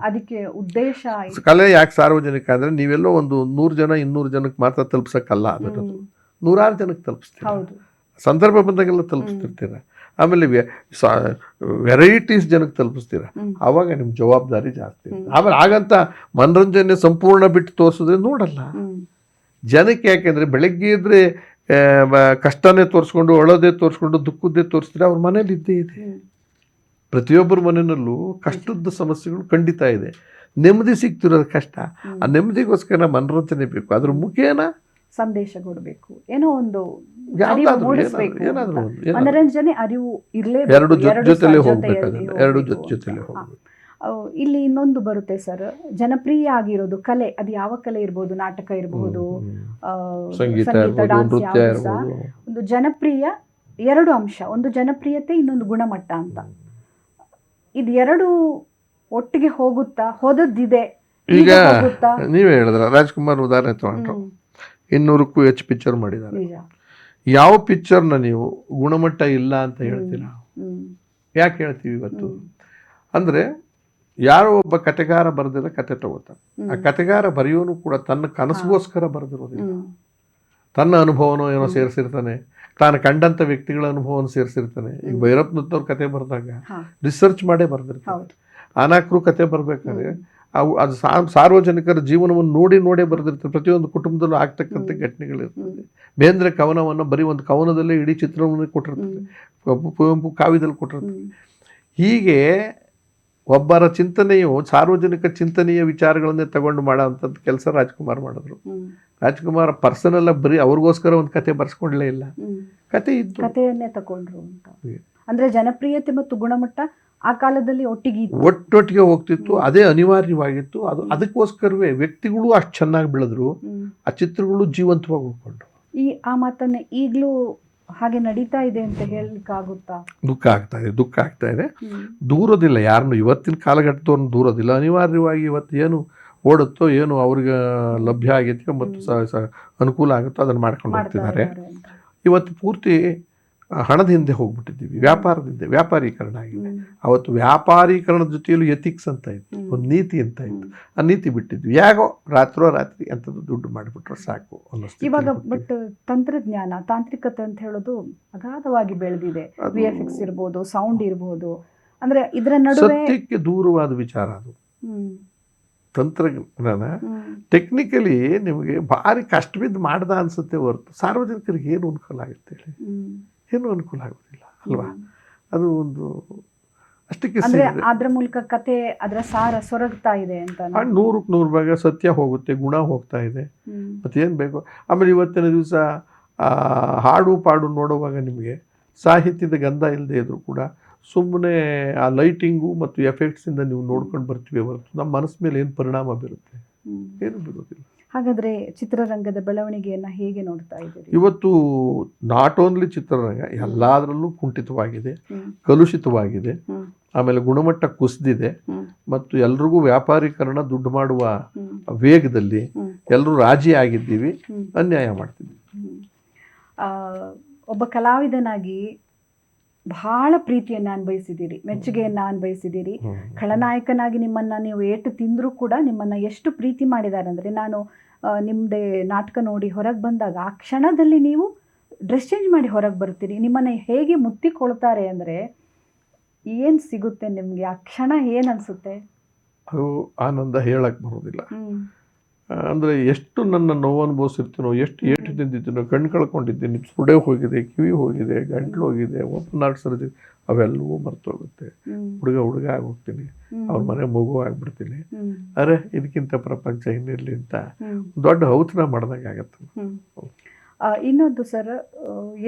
ಅದಕ್ಕೆ ಉದ್ದೇಶ. ಕಲೆ ಯಾಕೆ ಸಾರ್ವಜನಿಕ ಅಂದ್ರೆ ನೀವೆಲ್ಲೋ ಒಂದು 100 ಜನ 200 ಜನಕ್ಕೆ ಮಾತ್ರ ತಲುಪ್ಸಕ್ಕಲ್ಲ, ಅದರದ್ದು 100 ಜನಕ್ಕೆ ತಲುಪಿಸ್ತೀರ, ಸಂದರ್ಭ ಬಂದಾಗೆಲ್ಲ ತಲುಪಿಸ್ತಿರ್ತೀರ. ಆಮೇಲೆ ವೆರೈಟೀಸ್ ಜನಕ್ಕೆ ತಲುಪಿಸ್ತೀರ. ಆವಾಗ ನಿಮ್ಮ ಜವಾಬ್ದಾರಿ ಜಾಸ್ತಿ. ಆಮೇಲೆ ಹಾಗಂತ ಮನರಂಜನೆ ಸಂಪೂರ್ಣ ಬಿಟ್ಟು ತೋರಿಸಿದ್ರೆ ನೋಡಲ್ಲ ಜನಕ್ಕೆ. ಯಾಕೆಂದರೆ ಬೆಳಗ್ಗೆ ಇದ್ದರೆ ಕಷ್ಟನೇ ತೋರಿಸ್ಕೊಂಡು, ಅಳೋದೇ ತೋರಿಸ್ಕೊಂಡು, ದುಃಖದ್ದೇ ತೋರಿಸಿದ್ರೆ ಅವ್ರ ಮನೇಲಿ ಇದ್ದೇ ಇದೆ. ಪ್ರತಿಯೊಬ್ಬರ ಮನೆಯಲ್ಲೂ ಕಷ್ಟದ ಸಮಸ್ಯೆಗಳು ಖಂಡಿತ ಇದೆ. ನೆಮ್ಮದಿ ಸಿಗ್ತಿರೋದು ಕಷ್ಟ. ಆ ನೆಮ್ಮದಿಗೋಸ್ಕರ ಮನರಂಜನೆ ಬೇಕು. ಅದ್ರ ಮುಖೇನ ಸಂದೇಶ ಕೊಡಬೇಕು, ಏನೋ ಒಂದು ಮೂಡಿಸಬೇಕು. ಮನರಂಜನೆ, ಅರಿವು ಇರಲೇಬೇಕು. ಎರಡು ಜೊತೆಲೇ ಹೋಗ್ಬೇಕು. ಇಲ್ಲಿ ಇನ್ನೊಂದು ಬರುತ್ತೆ ಸರ್, ಜನಪ್ರಿಯ ಆಗಿರೋದು ಕಲೆ, ಅದು ಯಾವ ಕಲೆ ಇರ್ಬೋದು, ನಾಟಕ ಇರಬಹುದು, ಸಂಗೀತ ಇರ್ಬೋದು, ಡಾನ್ಸ್, ನೃತ್ಯ ಯಾವುದು ಸಹ ಇರ್ಬೋದು. ಒಂದು ಜನಪ್ರಿಯ, ಎರಡು ಅಂಶ, ಒಂದು ಜನಪ್ರಿಯತೆ, ಇನ್ನೊಂದು ಗುಣಮಟ್ಟ ಅಂತ. ಇದು ಎರಡು ಒಟ್ಟಿಗೆ ಹೋಗುತ್ತಾ, ಹೋದದ್ದಿದೆ, ಈಗ ಹೋಗುತ್ತಾ? ನೀವೇ ಹೇಳಿದ್ರ, ರಾಜ್ಕುಮಾರ್ ಉದಾಹರಣೆ ತಗೊಂಡ್ರು, 200ಕ್ಕೂ ಹೆಚ್ಚು ಪಿಕ್ಚರ್ ಮಾಡಿದ್ದಾರೆ. ನಿಜ. ಯಾವ ಪಿಕ್ಚರ್ನ ನೀವು ಗುಣಮಟ್ಟ ಇಲ್ಲ ಅಂತ ಹೇಳ್ತೀರಾ? ಯಾಕೆ ಹೇಳ್ತೀವಿ ಇವತ್ತು? ಅಂದರೆ ಯಾರೋ ಒಬ್ಬ ಕತೆಗಾರ ಬರೆದಿರೋ ಕತೆ ತಗೋತಾನೆ. ಆ ಕತೆಗಾರ ಬರೆಯೋನು ಕೂಡ ತನ್ನ ಕನಸಿಗೋಸ್ಕರ ಬರೆದಿರೋದಿಲ್ಲ, ತನ್ನ ಅನುಭವನೋ ಏನೋ ಸೇರಿಸಿರ್ತಾನೆ, ತಾನು ಕಂಡಂಥ ವ್ಯಕ್ತಿಗಳ ಅನುಭವವನ್ನು ಸೇರಿಸಿರ್ತಾನೆ. ಈಗ ಭೈರಪ್ಪನವ್ರ ಕತೆ ಬರೆದಾಗ ರಿಸರ್ಚ್ ಮಾಡೇ ಬರೆದಿರ್ತಾನೆ. ಅನಾಕರು ಕತೆ ಬರಬೇಕಾದ್ರೆ ಅದು ಸಾರ್ವಜನಿಕರ ಜೀವನವನ್ನು ನೋಡೇ ಬರೆದಿರ್ತಾರೆ. ಪ್ರತಿಯೊಂದು ಕುಟುಂಬದಲ್ಲೂ ಆಗ್ತಕ್ಕಂಥ ಘಟನೆಗಳಿರ್ತದೆ. ಬೇಂದ್ರೆ ಕವನವನ್ನು ಬರೀ ಒಂದು ಕವನದಲ್ಲೇ ಇಡೀ ಚಿತ್ರವನ್ನು ಕೊಟ್ಟಿರ್ತಾರೆ, ಕುವೆಂಪು ಕಾವ್ಯದಲ್ಲಿ ಕೊಟ್ಟಿರ್ತಾರೆ. ಹೀಗೆ ಒಬ್ಬರ ಚಿಂತನೆಯು ಸಾರ್ವಜನಿಕ ಚಿಂತನೆಯ ವಿಚಾರಗಳನ್ನೇ ತಗೊಂಡು ಮಾಡೋ ಅಂಥದ್ದು ಕೆಲಸ ರಾಜ್ಕುಮಾರ್ ಮಾಡಿದ್ರು. ರಾಜ್ಕುಮಾರ್ ಪರ್ಸನಲ್ ಬರೀ ಅವ್ರಿಗೋಸ್ಕರ ಒಂದು ಕತೆ ಬರ್ಸ್ಕೊಂಡ್ಲೇ ಇಲ್ಲ, ಕತೆ ಇದ್ದು ಕಥೆಯನ್ನೇ ತಗೊಂಡ್ರು ಅಂತ. ಅಂದ್ರೆ ಜನಪ್ರಿಯತೆ ಮತ್ತು ಗುಣಮಟ್ಟ ಆ ಕಾಲದಲ್ಲಿ ಒಟ್ಟೊಟ್ಟಿಗೆ ಹೋಗ್ತಿತ್ತು. ಅದೇ ಅನಿವಾರ್ಯವಾಗಿತ್ತು. ಅದು ಅದಕ್ಕೋಸ್ಕರವೇ ವ್ಯಕ್ತಿಗಳು ಅಷ್ಟು ಚೆನ್ನಾಗಿ ಬೆಳೆದ್ರು, ಆ ಚಿತ್ರಗಳು ಜೀವಂತವಾಗಿ ಉಳ್ಕೊಂಡ್ರು. ಆ ಮಾತನ್ನ ಈಗಲೂ ಹಾಗೆ ನಡೀತಾ ಇದೆ ಅಂತ ಹೇಳಲಿಕ್ಕಾಗುತ್ತಾ? ದುಃಖ ಆಗ್ತಾ ಇದೆ. ದೂರೋದಿಲ್ಲ ಯಾರನ್ನು, ಇವತ್ತಿನ ಕಾಲಘಟ್ಟದವ್ರನ್ನ ದೂರೋದಿಲ್ಲ. ಅನಿವಾರ್ಯವಾಗಿ ಇವತ್ತು ಏನು ಓಡುತ್ತೋ, ಏನು ಅವ್ರಿಗೆ ಲಭ್ಯ ಆಗೈತೆ ಮತ್ತು ಅನುಕೂಲ ಆಗುತ್ತೋ ಅದನ್ನು ಮಾಡ್ಕೊಂಡು ಹೋಗ್ತಿದ್ದಾರೆ. ಇವತ್ತು ಪೂರ್ತಿ ಹಣದ ಹಿಂದೆ ಹೋಗ್ಬಿಟ್ಟಿದ್ದೀವಿ, ವ್ಯಾಪಾರೀಕರಣ ಆಗಿದೆ. ಅವತ್ತು ವ್ಯಾಪಾರೀಕರಣದ ಜೊತೆಯಲ್ಲೂ ಎಥಿಕ್ಸ್ ಅಂತ ಇತ್ತು, ಒಂದು ನೀತಿ ಅಂತ ಇತ್ತು. ಆ ನೀತಿ ಬಿಟ್ಟಿದ್ವಿ. ಯಾಕೋ ರಾತ್ರಿ ಅಂಥದ್ದು ದುಡ್ಡು ಮಾಡಿಬಿಟ್ರೆ ಸಾಕು ಅನ್ನಿಸ್ತು ಇವಾಗ. ಬಟ್ ತಂತ್ರಜ್ಞಾನ, ತಾಂತ್ರಿಕತೆ ಅಂತ ಹೇಳೋದು ಅಗಾಧವಾಗಿ ಬೆಳೆದಿದೆ. VFX ಇರ್ಬೋದು, ಸೌಂಡ್ ಇರ್ಬೋದು, ಅಂದ್ರೆ ಇದರ ನಡುವೆ ಸತ್ಯಕ್ಕೆ ದೂರವಾದ ವಿಚಾರ ಅದು. ತಂತ್ರಜ್ಞಾನ ಟೆಕ್ನಿಕಲಿ ನಿಮಗೆ ಭಾರಿ ಕಷ್ಟ ಬಿದ್ದು ಮಾಡ್ದ ಅನ್ಸುತ್ತೆ ಹೊರತು ಸಾರ್ವಜನಿಕರಿಗೆ ಏನು ಅನುಕೂಲ ಆಗುತ್ತೆ ಹೇಳಿ? ಏನೂ ಅನುಕೂಲ ಆಗೋದಿಲ್ಲ ಅಲ್ವಾ? ಅದು ಒಂದು ಅಷ್ಟಕ್ಕೆ ಅದ್ರ ಮೂಲಕ ಕತೆ, ಅದರ ಸಾರ ಸೊರಗ್ತಾ ಇದೆ ಅಂತ. 100ಕ್ಕೆ 100 ಭಾಗ ಸತ್ಯ ಹೋಗುತ್ತೆ, ಗುಣ ಹೋಗ್ತಾ ಇದೆ. ಮತ್ತೇನು ಬೇಕು? ಆಮೇಲೆ ಇವತ್ತಿನ ದಿವಸ ಹಾಡು ಪಾಡು ನೋಡುವಾಗ ನಿಮಗೆ ಸಾಹಿತ್ಯದ ಗಂಧ ಇಲ್ಲದೆ ಇದ್ರೂ ಕೂಡ ಸುಮ್ಮನೆ ಆ ಲೈಟಿಂಗು ಮತ್ತು ಎಫೆಕ್ಟ್ಸಿಂದ ನೀವು ನೋಡ್ಕೊಂಡು ಬರ್ತೀವಿ ಹೊರತು ನಮ್ಮ ಮನಸ್ಸು ಮೇಲೆ ಏನು ಪರಿಣಾಮ ಬೀರುತ್ತೆ? ಏನು ಬೀರೋದಿಲ್ಲ. ಹಾಗಾದರೆ ಚಿತ್ರರಂಗದ ಬೆಳವಣಿಗೆಯನ್ನು ಹೇಗೆ ನೋಡ್ತಾ ಇದ್ದೀರಿ? ಇವತ್ತು ನಾಟ್ ಓನ್ಲಿ ಚಿತ್ರರಂಗ, ಎಲ್ಲದರಲ್ಲೂ ಕುಂಠಿತವಾಗಿದೆ, ಕಲುಷಿತವಾಗಿದೆ. ಆಮೇಲೆ ಗುಣಮಟ್ಟ ಕುಸಿದಿದೆ ಮತ್ತು ಎಲ್ರಿಗೂ ವ್ಯಾಪಾರೀಕರಣ, ದುಡ್ಡು ಮಾಡುವ ವೇಗದಲ್ಲಿ ಎಲ್ಲರೂ ರಾಜಿ ಆಗಿದ್ದೀವಿ, ಅನ್ಯಾಯ ಮಾಡ್ತಿದ್ದೀವಿ. ಒಬ್ಬ ಕಲಾವಿದನಾಗಿ ಬಹಳ ಪ್ರೀತಿಯನ್ನು ಅನುಭವಿಸಿದ್ದೀರಿ, ಮೆಚ್ಚುಗೆಯನ್ನು ಅನುಭವಿಸಿದ್ದೀರಿ. ಖಳನಾಯಕನಾಗಿ ನಿಮ್ಮನ್ನು ನೀವು ಏಟು ತಿಂದರೂ ಕೂಡ ನಿಮ್ಮನ್ನು ಎಷ್ಟು ಪ್ರೀತಿ ಮಾಡಿದ್ದಾರೆ ಅಂದರೆ, ನಾನು ನಿಮ್ಮದೇ ನಾಟಕ ನೋಡಿ ಹೊರಗೆ ಬಂದಾಗ ಆ ಕ್ಷಣದಲ್ಲಿ ನೀವು ಡ್ರೆಸ್ ಚೇಂಜ್ ಮಾಡಿ ಹೊರಗೆ ಬರ್ತೀರಿ. ನಿಮ್ಮನ್ನು ಹೇಗೆ ಮುತ್ತಿಕೊಳ್ತಾರೆ ಅಂದರೆ ಏನು ಸಿಗುತ್ತೆ ನಿಮಗೆ? ಆ ಕ್ಷಣ ಏನು ಅನಿಸುತ್ತೆ? ಅದು ಆನಂದ ಹೇಳಕ್ಕೆ ಬರೋದಿಲ್ಲ. ಅಂದರೆ ಎಷ್ಟು ನನ್ನ ನೋವು ಅನುಭವಿಸಿರ್ತೀನೋ, ಎಷ್ಟು ಏಟು ತಿಂದಿದ್ದೀನೋ, ಕಣ್ಣು ಕಳ್ಕೊಂಡಿದ್ದೀನಿ, ಸುಡೆ ಹೋಗಿದೆ, ಕಿವಿ ಹೋಗಿದೆ, ಗಂಟ್ಲು ಹೋಗಿದೆ, ಓಪನ್ ಹಾರ್ಟ್ ಸರ್ಜರಿ, ಅವೆಲ್ಲವೂ ಮರ್ತೋಗುತ್ತೆ. ಹುಡುಗ ಆಗೋಗ್ತೀನಿ, ಅವ್ರ ಮನೆ ಮಗು ಆಗ್ಬಿಡ್ತೀನಿ. ಅರೆ ಇದಕ್ಕಿಂತ ಪ್ರಪಂಚ ಇನ್ನಿರಲಿ ಅಂತ ದೊಡ್ಡ ಔತಣ ಮಾಡ್ದಂಗೆ ಆಗತ್ತೆ. ಇನ್ನೊಂದು ಸರ್,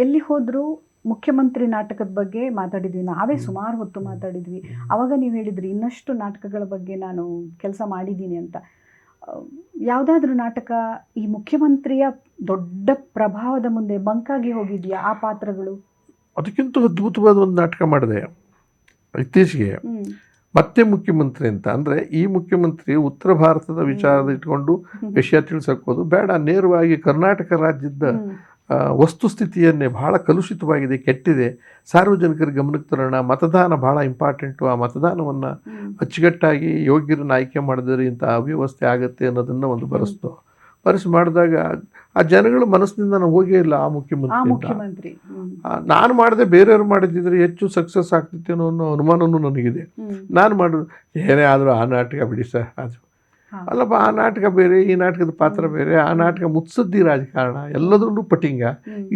ಎಲ್ಲಿ ಹೋದರೂ ಮುಖ್ಯಮಂತ್ರಿ ನಾಟಕದ ಬಗ್ಗೆ ಮಾತಾಡಿದ್ವಿ, ನಾವೇ ಸುಮಾರು ಹೊತ್ತು ಮಾತಾಡಿದ್ವಿ. ಆವಾಗ ನೀವು ಹೇಳಿದ್ರಿ ಇನ್ನಷ್ಟು ನಾಟಕಗಳ ಬಗ್ಗೆ ನಾನು ಕೆಲಸ ಮಾಡಿದ್ದೀನಿ ಅಂತ. ಯಾವುದಾದ್ರೂ ನಾಟಕ ಈ ಮುಖ್ಯಮಂತ್ರಿಯ ದೊಡ್ಡ ಪ್ರಭಾವದ ಮುಂದೆ ಬಂಕಾಗಿ ಹೋಗಿದೆಯಾ ಆ ಪಾತ್ರಗಳು? ಅದಕ್ಕಿಂತ ಅದ್ಭುತವಾದ ಒಂದು ನಾಟಕ ಮಾಡಿದೆ ಇತ್ತೀಚೆಗೆ, ಮತ್ತೆ ಮುಖ್ಯಮಂತ್ರಿ ಅಂತ. ಅಂದರೆ ಈ ಮುಖ್ಯಮಂತ್ರಿ ಉತ್ತರ ಭಾರತದ ವಿಚಾರದ ಇಟ್ಕೊಂಡು ವಿಷಯ ತಿಳಿಸೋದು ಬೇಡ, ನೇರವಾಗಿ ಕರ್ನಾಟಕ ರಾಜ್ಯದ ವಸ್ತುಸ್ಥಿತಿಯನ್ನೇ ಬಹಳ ಕಲುಷಿತವಾಗಿದೆ, ಕೆಟ್ಟಿದೆ, ಸಾರ್ವಜನಿಕರ ಗಮನಕ್ಕೆ ತರೋಣ, ಮತದಾನ ಬಹಳ ಇಂಪಾರ್ಟೆಂಟು, ಆ ಮತದಾನವನ್ನು ಅಚ್ಚುಕಟ್ಟಾಗಿ ಯೋಗ್ಯರನ್ನು ಆಯ್ಕೆ ಮಾಡಿದರೆ ಇಂಥ ಅವ್ಯವಸ್ಥೆ ಆಗುತ್ತೆ ಅನ್ನೋದನ್ನು ಒಂದು ಬರೆಸಿ ಮಾಡಿದಾಗ ಆ ಜನಗಳ ಮನಸ್ಸಿನಿಂದ ನಾನು ಹೋಗೇ ಇಲ್ಲ ಆ ಮುಖ್ಯಮಂತ್ರಿ. ನಾನು ಮಾಡಿದೆ, ಬೇರೆಯವ್ರು ಮಾಡಿದ್ದಿದ್ರೆ ಹೆಚ್ಚು ಸಕ್ಸಸ್ ಆಗ್ತಿತ್ತೇನೋ ಅನ್ನೋ ಅನುಮಾನನೂ ನನಗಿದೆ. ನಾನು ಮಾಡೋದು ಏನೇ ಆದರೂ ಆ ನಾಟಕ ಬಿಡಿ ಸರ್, ಅದು ಅಲ್ಲಪ್ಪ, ಆ ನಾಟಕ ಬೇರೆ, ಈ ನಾಟಕದ ಪಾತ್ರ ಬೇರೆ, ಆ ನಾಟಕ ಮುತ್ಸದ್ದಿ ರಾಜಕಾರಣ, ಎಲ್ಲದರಲ್ಲೂ ಪಟಿಂಗ.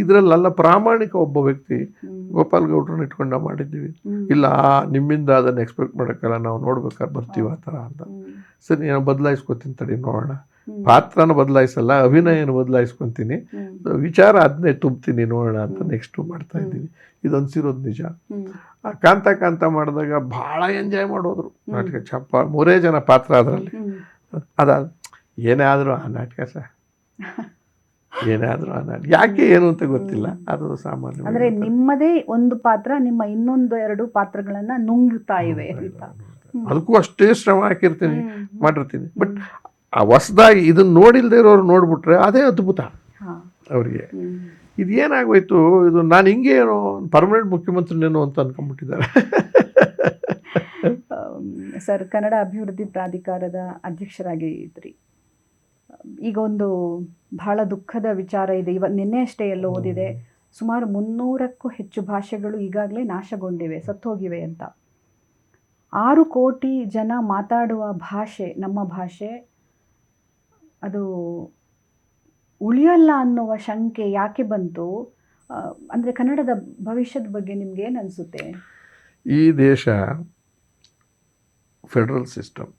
ಇದರಲ್ಲೆಲ್ಲ ಪ್ರಾಮಾಣಿಕ ಒಬ್ಬ ವ್ಯಕ್ತಿ ಗೋಪಾಲ್ ಗೌಡ್ರನ್ನ ಇಟ್ಕೊಂಡು ನಾವು ಮಾಡಿದ್ದೀವಿ. ಇಲ್ಲ ನಿಮ್ಮಿಂದ ಅದನ್ನು ಎಕ್ಸ್ಪೆಕ್ಟ್ ಮಾಡೋಕ್ಕಲ್ಲ, ನಾವು ನೋಡ್ಬೇಕಾದ್ರೆ ಬರ್ತೀವಿ ಆ ಥರ ಅಂತ. ಸರಿ, ನಾನು ಬದಲಾಯಿಸ್ಕೊತೀನಿ ತಡಿ, ನೋಡೋಣ. ಪಾತ್ರನ ಬದಲಾಯಿಸಲ್ಲ, ಅಭಿನಯನ ಬದಲಾಯಿಸ್ಕೊಂತೀನಿ, ವಿಚಾರ ಅದನ್ನೇ ತುಂಬ್ತೀನಿ ನೋಡೋಣ ಅಂತ ನೆಕ್ಸ್ಟು ಮಾಡ್ತಾ ಇದ್ದೀನಿ. ಇದು ಅನ್ಸಿರೋದು ನಿಜ. ಆ ಕಾಂತ ಮಾಡಿದಾಗ ಭಾಳ ಎಂಜಾಯ್ ಮಾಡೋದ್ರು ನಾಟಕ. ಚಪ್ಪ 3 ಜನ ಪಾತ್ರ ಅದರಲ್ಲಿ. ಅದಾದ ಏನೇ ಆದರೂ ಆ ನಾಟಕ ಸಹ ಏನಾದರೂ ಆ ನಾಟಕ ಯಾಕೆ ಏನು ಅಂತ ಗೊತ್ತಿಲ್ಲ, ಅದು ಸಾಮಾನ್ಯ. ಅಂದ್ರೆ ನಿಮ್ಮದೇ ಒಂದು ಪಾತ್ರ ನಿಮ್ಮ ಇನ್ನೊಂದು 2 ಪಾತ್ರಗಳನ್ನ ನುಂಗ್ತಾ ಇವೆ ಅಂತ. ಅದಕ್ಕೂ ಅಷ್ಟೇ ಶ್ರಮ ಹಾಕಿರ್ತೀನಿ, ಮಾಡಿರ್ತೀನಿ. ಬಟ್ ಆ ಹೊಸದಾಗಿ ಇದನ್ನ ನೋಡಿಲ್ದೇ ಇರೋರು ನೋಡ್ಬಿಟ್ರೆ ಅದೇ ಅದ್ಭುತ ಅವ್ರಿಗೆ. ಇದು ಏನಾಗೋಯ್ತು, ಇದು ನಾನು ಹಿಂಗೆ ಏನೋ ಪರ್ಮನೆಂಟ್ ಮುಖ್ಯಮಂತ್ರಿನೇನೋ ಅಂತ ಅನ್ಕೊಂಡ್ಬಿಟ್ಟಿದ್ದಾರೆ. ಸರ್, ಕನ್ನಡ ಅಭಿವೃದ್ಧಿ ಪ್ರಾಧಿಕಾರದ ಅಧ್ಯಕ್ಷರಾಗಿ ಇದ್ರಿ. ಈಗ ಒಂದು ಬಹಳ ದುಃಖದ ವಿಚಾರ ಇದೆ. ನಿನ್ನೆ ಅಷ್ಟೇ ಎಲ್ಲೋ ಓದಿದೆ, ಸುಮಾರು 300ಕ್ಕೂ ಹೆಚ್ಚು ಭಾಷೆಗಳು ಈಗಾಗಲೇ ನಾಶಗೊಂಡಿವೆ, ಸತ್ತೋಗಿವೆ ಅಂತ. 6 ಕೋಟಿ ಜನ ಮಾತಾಡುವ ಭಾಷೆ, ನಮ್ಮ ಭಾಷೆ, ಅದು ಉಳಿಯಲ್ಲ ಅನ್ನುವ ಶಂಕೆ ಯಾಕೆ ಬಂತು? ಅಂದರೆ ಕನ್ನಡದ ಭವಿಷ್ಯದ ಬಗ್ಗೆ ನಿಮ್ಗೆ ಏನು ಅನಿಸುತ್ತೆ? ಈ ದೇಶ ಫೆಡರಲ್ ಸಿಸ್ಟಮ್,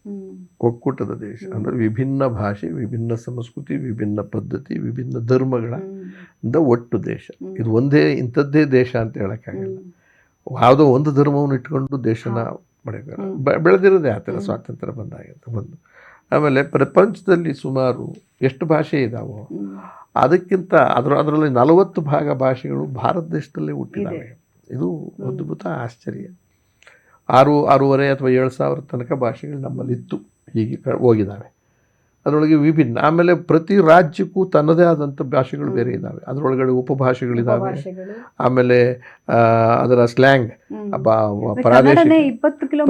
ಒಕ್ಕೂಟದ ದೇಶ. ಅಂದರೆ ವಿಭಿನ್ನ ಭಾಷೆ, ವಿಭಿನ್ನ ಸಂಸ್ಕೃತಿ, ವಿಭಿನ್ನ ಪದ್ಧತಿ, ವಿಭಿನ್ನ ಧರ್ಮಗಳ ಒಟ್ಟು ದೇಶ. ಇದು ಒಂದೇ ಇಂಥದ್ದೇ ದೇಶ ಅಂತ ಹೇಳೋಕ್ಕಾಗಲ್ಲ. ಯಾವುದೋ ಒಂದು ಧರ್ಮವನ್ನು ಇಟ್ಕೊಂಡು ದೇಶನ ಬೆಳೆದಿರೋದೇ ಆ ಥರ ಸ್ವಾತಂತ್ರ್ಯ ಬಂದು. ಆಮೇಲೆ ಪ್ರಪಂಚದಲ್ಲಿ ಸುಮಾರು ಎಷ್ಟು ಭಾಷೆ ಇದ್ದಾವೋ ಅದಕ್ಕಿಂತ ಅದರಲ್ಲಿ 40% ಭಾಷೆಗಳು ಭಾರತ ದೇಶದಲ್ಲೇ ಹುಟ್ಟಿದ್ದಾವೆ. ಇದು ಅದ್ಭುತ, ಆಶ್ಚರ್ಯ. 6,500 ಅಥವಾ 7,000 ತನಕ ಭಾಷೆಗಳು ನಮ್ಮಲ್ಲಿತ್ತು, ಹೀಗೆ ಹೋಗಿದ್ದಾವೆ. ಅದರೊಳಗೆ ವಿಭಿನ್ನ. ಆಮೇಲೆ ಪ್ರತಿ ರಾಜ್ಯಕ್ಕೂ ತನ್ನದೇ ಆದಂಥ ಭಾಷೆಗಳು ಬೇರೆ ಇದ್ದಾವೆ. ಅದರೊಳಗಡೆ ಉಪಭಾಷೆಗಳಿದ್ದಾವೆ. ಆಮೇಲೆ ಅದರ ಸ್ಲ್ಯಾಂಗ್,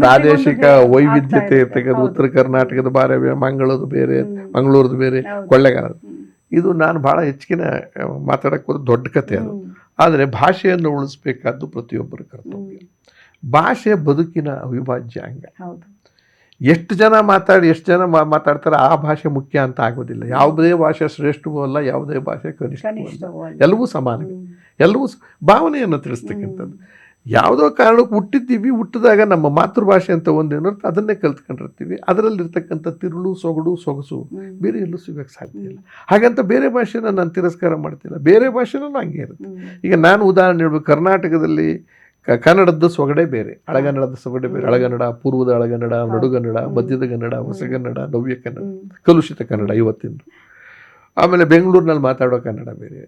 ಪ್ರಾದೇಶಿಕ ವೈವಿಧ್ಯತೆ ಇರ್ತಕ್ಕಂಥ ಉತ್ತರ ಕರ್ನಾಟಕದ ಬೇರೆ, ಮಂಗಳೂರದು ಬೇರೆ, ಕೊಳ್ಳೆಗಾಲದ. ಇದು ನಾನು ಭಾಳ ಹೆಚ್ಚಿನ ಮಾತಾಡೋಕ್ಕೆ ದೊಡ್ಡ ಕತೆ ಅದು. ಆದರೆ ಭಾಷೆಯನ್ನು ಉಳಿಸ್ಬೇಕಾದ್ದು ಪ್ರತಿಯೊಬ್ಬರ ಕರ್ತವ್ಯ. ಭಾಷೆ ಬದುಕಿನ ಅವಿಭಾಜ್ಯ ಅಂಗ. ಎಷ್ಟು ಜನ ಮಾತಾಡ್ತಾರೆ ಆ ಭಾಷೆ ಮುಖ್ಯ ಅಂತ ಆಗೋದಿಲ್ಲ. ಯಾವುದೇ ಭಾಷೆ ಶ್ರೇಷ್ಠವೂ ಅಲ್ಲ, ಯಾವುದೇ ಭಾಷೆ ಕನಿಷ್ಠವೂ ಅಲ್ಲ. ಎಲ್ಲವೂ ಸಮಾನವೇ. ಎಲ್ಲವೂ ಭಾವನೆಯನ್ನು ತಿಳಿಸ್ತಕ್ಕಂಥದ್ದು. ಯಾವುದೋ ಕಾರಣಕ್ಕೆ ಹುಟ್ಟಿದಾಗ ನಮ್ಮ ಮಾತೃಭಾಷೆ ಅಂತ ಒಂದೇನಿರುತ್ತೆ ಅದನ್ನೇ ಕಲ್ತ್ಕೊಂಡಿರ್ತೀವಿ. ಅದರಲ್ಲಿರ್ತಕ್ಕಂಥ ತಿರುಳು, ಸೊಗಸು ಬೇರೆ ಎಲ್ಲೂ ಸಿಗೋಕ್ಕೆ ಸಾಧ್ಯ ಇಲ್ಲ. ಹಾಗಂತ ಬೇರೆ ಭಾಷೆನ ನಾನು ತಿರಸ್ಕಾರ ಮಾಡ್ತಿಲ್ಲ, ಬೇರೆ ಭಾಷೆನೂ ಹಂಗೆ ಇರುತ್ತೆ. ಈಗ ನಾನು ಉದಾಹರಣೆ ಹೇಳ್ಬೇಕು, ಕರ್ನಾಟಕದಲ್ಲಿ ಕನ್ನಡದ ಸೊಗಡೆ ಬೇರೆ, ಹಳಗನ್ನಡದ ಸೊಗಡೆ ಬೇರೆ. ಹಳಗನ್ನಡ, ಪೂರ್ವದ ಹಳಗನ್ನಡ, ನಡುಗನ್ನಡ, ಮಧ್ಯದ ಕನ್ನಡ, ಹೊಸಗನ್ನಡ, ನವ್ಯ ಕನ್ನಡ, ಕಲುಷಿತ ಕನ್ನಡ ಇವತ್ತಿಂದು. ಆಮೇಲೆ ಬೆಂಗಳೂರಿನಲ್ಲಿ ಮಾತಾಡೋ ಕನ್ನಡ ಬೇರೆ.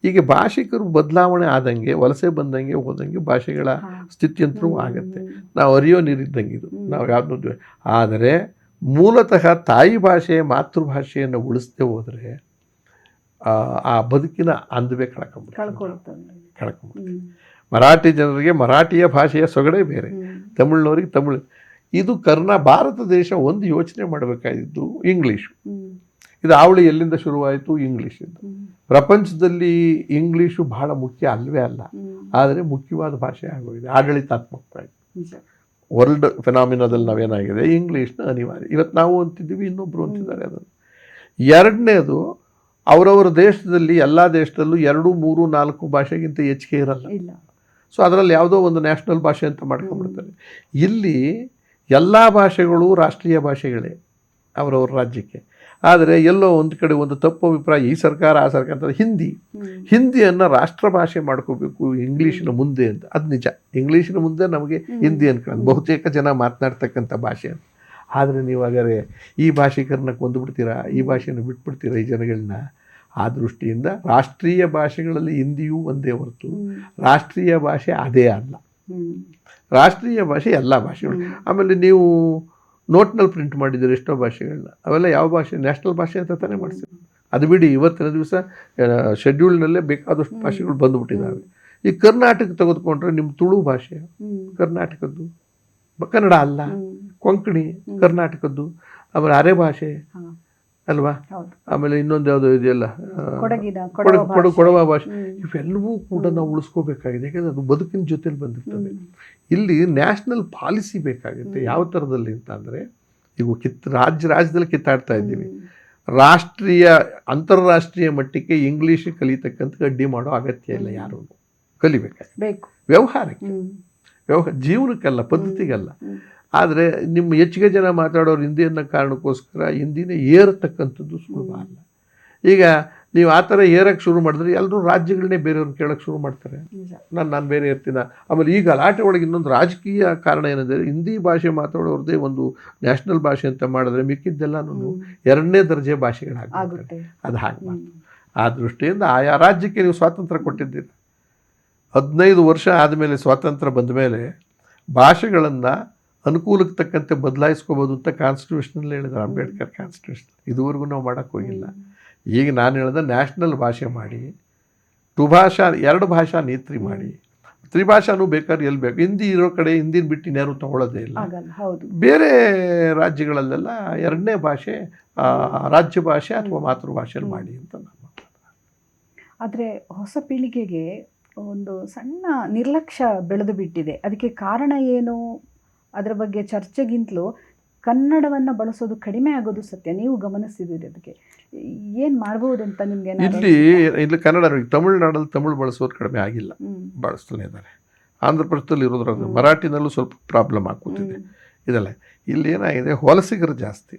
ಹೀಗೆ ಭಾಷಿಕರು ಬದಲಾವಣೆ ಆದಂಗೆ, ವಲಸೆ ಬಂದಂಗೆ ಹೋದಂಗೆ ಭಾಷೆಗಳ ಸ್ಥಿತ್ಯಂತರೂ ಆಗುತ್ತೆ. ನಾವು ಅರಿಯೋ ನೀರಿದ್ದಂಗೆ ಇದು. ನಾವು ಯಾವುದೋ, ಆದರೆ ಮೂಲತಃ ತಾಯಿ ಭಾಷೆ, ಮಾತೃಭಾಷೆಯನ್ನು ಉಳಿಸದೆ ಹೋದರೆ ಆ ಬದುಕಿನ ಅಂದವೇ ಕಳ್ಕೊಂಡ್ಬಿಡ್ತಾರೆ. ಮರಾಠಿ ಜನರಿಗೆ ಮರಾಠಿಯ ಭಾಷೆಯ ಸೊಗಡೆ ಬೇರೆ, ತಮಿಳ್ನವ್ರಿಗೆ ತಮಿಳು. ಇದು ಭಾರತ ದೇಶ ಒಂದು ಯೋಚನೆ ಮಾಡಬೇಕಾಗಿದ್ದು ಇಂಗ್ಲೀಷು. ಇದು ಅವಳಿ ಎಲ್ಲಿಂದ ಶುರುವಾಯಿತು? ಇಂಗ್ಲೀಷ್ ಇದ್ದು. ಪ್ರಪಂಚದಲ್ಲಿ ಇಂಗ್ಲೀಷು ಬಹಳ ಮುಖ್ಯ ಅಲ್ವೇ ಅಲ್ಲ, ಆದರೆ ಮುಖ್ಯವಾದ ಭಾಷೆ ಆಗೋಗಿದೆ, ಆಡಳಿತಾತ್ಮಕವಾಗಿ. ವರ್ಲ್ಡ್ ಫೆನಾಮಿನಾದಲ್ಲಿ ನಾವೇನಾಗಿದೆ, ಇಂಗ್ಲೀಷ್ನ ಅನಿವಾರ್ಯ. ಇವತ್ತು ನಾವು ಅಂತಿದ್ದೀವಿ, ಇನ್ನೊಬ್ರು ಅಂತಿದ್ದಾರೆ ಅದನ್ನು. ಎರಡನೇದು, ಅವರವರ ದೇಶದಲ್ಲಿ, ಎಲ್ಲ ದೇಶದಲ್ಲೂ 2, 3, 4 ಭಾಷೆಗಿಂತ ಹೆಚ್ಚಿಗೆ ಇರಲ್ಲ. ಸೊ ಅದರಲ್ಲಿ ಯಾವುದೋ ಒಂದು ನ್ಯಾಷನಲ್ ಭಾಷೆ ಅಂತ ಮಾಡ್ಕೊಂಡ್ಬಿಡ್ತಾರೆ. ಇಲ್ಲಿ ಎಲ್ಲ ಭಾಷೆಗಳು ರಾಷ್ಟ್ರೀಯ ಭಾಷೆಗಳೇ ಅವರವ್ರ ರಾಜ್ಯಕ್ಕೆ. ಆದರೆ ಎಲ್ಲೋ ಒಂದು ಕಡೆ ಒಂದು ತಪ್ಪು ಅಭಿಪ್ರಾಯ, ಈ ಸರ್ಕಾರ ಆ ಸರ್ಕಾರ ಅಂತ. ಹಿಂದಿಯನ್ನು ರಾಷ್ಟ್ರ ಭಾಷೆ ಮಾಡ್ಕೋಬೇಕು ಇಂಗ್ಲೀಷಿನ ಮುಂದೆ ಅಂತ. ಅದು ನಿಜ, ಇಂಗ್ಲೀಷಿನ ಮುಂದೆ ನಮಗೆ ಹಿಂದಿ ಅನ್ಕೊಳ್ಳೋದು ಬಹುತೇಕ ಜನ ಮಾತನಾಡ್ತಕ್ಕಂಥ ಭಾಷೆ ಅಂತ. ಆದರೆ ನೀವು ಹಾಗಾದ್ರೆ ಈ ಭಾಷಿಕರನ್ನ ಕೊಂದುಬಿಡ್ತೀರಾ, ಈ ಭಾಷೆಯನ್ನು ಬಿಟ್ಬಿಡ್ತೀರಾ ಈ ಜನಗಳನ್ನ? ಆ ದೃಷ್ಟಿಯಿಂದ ರಾಷ್ಟ್ರೀಯ ಭಾಷೆಗಳಲ್ಲಿ ಹಿಂದಿಯೂ ಒಂದೇ ಹೊರತು ರಾಷ್ಟ್ರೀಯ ಭಾಷೆ ಅದೇ ಅಲ್ಲ. ರಾಷ್ಟ್ರೀಯ ಭಾಷೆ ಎಲ್ಲ ಭಾಷೆಗಳು. ಆಮೇಲೆ ನೀವು ನೋಟ್ನಲ್ಲಿ ಪ್ರಿಂಟ್ ಮಾಡಿದ್ದೀರಿ ಎಷ್ಟೋ ಭಾಷೆಗಳನ್ನ, ಅವೆಲ್ಲ ಯಾವ ಭಾಷೆ? ನ್ಯಾಷನಲ್ ಭಾಷೆ ಅಂತ ತಾನೇ ಮಾಡಿಸಿದ್ರು. ಅದು ಬಿಡಿ, ಇವತ್ತಿನ ದಿವಸ ಶೆಡ್ಯೂಲ್ನಲ್ಲೇ ಬೇಕಾದಷ್ಟು ಭಾಷೆಗಳು ಬಂದುಬಿಟ್ಟಿದ್ದಾವೆ. ಈ ಕರ್ನಾಟಕ ತೆಗೆದುಕೊಂಡ್ರೆ ನಿಮ್ಮ ತುಳು ಭಾಷೆ ಕರ್ನಾಟಕದ್ದು, ಕನ್ನಡ ಅಲ್ಲ, ಕೊಂಕಣಿ ಕರ್ನಾಟಕದ್ದು. ಆಮೇಲೆ ಅರೆ ಭಾಷೆ ಅಲ್ವಾ? ಆಮೇಲೆ ಇನ್ನೊಂದು ಯಾವುದೋ ಇದೆಯಲ್ಲ, ಕೊಡವ ಭಾಷೆ. ಇವೆಲ್ಲವೂ ಕೂಡ ನಾವು ಉಳಿಸ್ಕೋಬೇಕಾಗಿದೆ, ಯಾಕಂದರೆ ಅದು ಬದುಕಿನ ಜೊತೆಲಿ ಬಂದಿರ್ತದೆ. ಇಲ್ಲಿ ನ್ಯಾಷನಲ್ ಪಾಲಿಸಿ ಬೇಕಾಗುತ್ತೆ. ಯಾವ ಥರದಲ್ಲಿ ಅಂತ ಅಂದರೆ, ಈಗ ರಾಜ್ಯದಲ್ಲಿ ಕಿತ್ತಾಡ್ತಾ ಇದ್ದೀವಿ. ರಾಷ್ಟ್ರೀಯ ಅಂತಾರಾಷ್ಟ್ರೀಯ ಮಟ್ಟಕ್ಕೆ ಇಂಗ್ಲೀಷ್ ಕಲಿತಕ್ಕಂಥ ಅಡ್ಡಿ ಮಾಡೋ ಅಗತ್ಯ ಇಲ್ಲ. ಯಾರು ಕಲಿಬೇಕಾಗಿ ವ್ಯವಹಾರಕ್ಕೆ, ಜೀವನಕ್ಕಲ್ಲ, ಪದ್ಧತಿಗಲ್ಲ. ಆದರೆ ನಿಮ್ಮ ಹೆಚ್ಚಿಗೆ ಜನ ಮಾತಾಡೋರು ಹಿಂದಿ ಅನ್ನೋ ಕಾರಣಕ್ಕೋಸ್ಕರ ಹಿಂದಿನೇ ಏರತಕ್ಕಂಥದ್ದು ಸುಲಭ ಅಲ್ಲ. ಈಗ ನೀವು ಆ ಥರ ಏರಕ್ಕೆ ಶುರು ಮಾಡಿದ್ರೆ ಎಲ್ಲರೂ ರಾಜ್ಯಗಳನ್ನೇ ಬೇರೆಯವ್ರನ್ನ ಕೇಳೋಕ್ಕೆ ಶುರು ಮಾಡ್ತಾರೆ. ನಾನು ಬೇರೆ ಇರ್ತೀನ. ಆಮೇಲೆ ಈ ಗಲಾಟೆ ಒಳಗೆ ಇನ್ನೊಂದು ರಾಜಕೀಯ ಕಾರಣ ಏನಂದರೆ, ಹಿಂದಿ ಭಾಷೆ ಮಾತಾಡೋರದ್ದೇ ಒಂದು ನ್ಯಾಷನಲ್ ಭಾಷೆ ಅಂತ ಮಾಡಿದ್ರೆ ಮಿಕ್ಕಿದ್ದೆಲ್ಲನೂ ಎರಡನೇ ದರ್ಜೆ ಭಾಷೆಗಳಾಗುತ್ತೆ. ಅದು ಹಾಗಬಾರ್ದು. ಆ ದೃಷ್ಟಿಯಿಂದ ಆಯಾ ರಾಜ್ಯಕ್ಕೆ ನೀವು ಸ್ವಾತಂತ್ರ್ಯ ಕೊಟ್ಟಿದ್ದೀರಿ. 15 ವರ್ಷ ಆದಮೇಲೆ ಸ್ವಾತಂತ್ರ್ಯ ಬಂದ ಮೇಲೆ ಭಾಷೆಗಳನ್ನು ಅನುಕೂಲಕ್ಕೆ ತಕ್ಕಂತೆ ಬದಲಾಯಿಸ್ಕೋಬೋದು ಅಂತ ಕಾನ್ಸ್ಟಿಟ್ಯೂಷನಲ್ಲಿ ಹೇಳಿದ್ದಾರೆ, ಅಂಬೇಡ್ಕರ್ ಕಾನ್ಸ್ಟಿಟ್ಯೂಷನ್. ಇದುವರೆಗೂ ನಾವು ಮಾಡೋಕ್ಕೆ ಹೋಗಿಲ್ಲ. ಈಗ ನಾನು ಹೇಳಿದ ನ್ಯಾಷನಲ್ ಭಾಷೆ ಮಾಡಿ, 2 ಭಾಷಾ 2 ಭಾಷಾ ನೀತಿ ಮಾಡಿ, 3 ಭಾಷಾನೂ ಬೇಕಾದ್ರೆ ಎಲ್ಲಿ ಬೇಕು. ಹಿಂದಿ ಇರೋ ಕಡೆ ಹಿಂದಿನ ಬಿಟ್ಟು ಇನ್ಯಾರು ತಗೊಳ್ಳೋದೇ ಇಲ್ಲ. ಬೇರೆ ರಾಜ್ಯಗಳಲ್ಲೆಲ್ಲ ಎರಡನೇ ಭಾಷೆ ರಾಜ್ಯ ಭಾಷೆ ಅಥವಾ ಮಾತೃಭಾಷೆಯಲ್ಲಿ ಮಾಡಿ ಅಂತ ನಾನು. ಆದರೆ ಹೊಸ ಪೀಳಿಗೆಗೆ ಒಂದು ಸಣ್ಣ ನಿರ್ಲಕ್ಷ್ಯ ಬೆಳೆದು ಬಿಟ್ಟಿದೆ. ಅದಕ್ಕೆ ಕಾರಣ ಏನು? ಅದರ ಬಗ್ಗೆ ಚರ್ಚೆಗಿಂತಲೂ ಕನ್ನಡವನ್ನು ಬಳಸೋದು ಕಡಿಮೆ ಆಗೋದು ಸತ್ಯ. ನೀವು ಗಮನಿಸಿದ್ದೀರಿ, ಅದಕ್ಕೆ ಏನು ಮಾಡ್ಬೋದಂತ ನಿಮಗೆ? ಇಲ್ಲಿ ಕನ್ನಡ, ತಮಿಳುನಾಡಲ್ಲಿ ತಮಿಳು ಬಳಸೋದು ಕಡಿಮೆ ಆಗಿಲ್ಲ, ಬಳಸ್ತಾನೆ ಇದ್ದಾರೆ. ಆಂಧ್ರ ಪ್ರದೇಶದಲ್ಲಿ ಇರೋದ್ರಲ್ಲಿ ಮರಾಠಿನಲ್ಲೂ ಸ್ವಲ್ಪ ಪ್ರಾಬ್ಲಮ್ ಆಗ್ತಿದೆ. ಇದೆಲ್ಲ ಇಲ್ಲಿ ಏನಾಗಿದೆ, ವಲಸಿಗರು ಜಾಸ್ತಿ.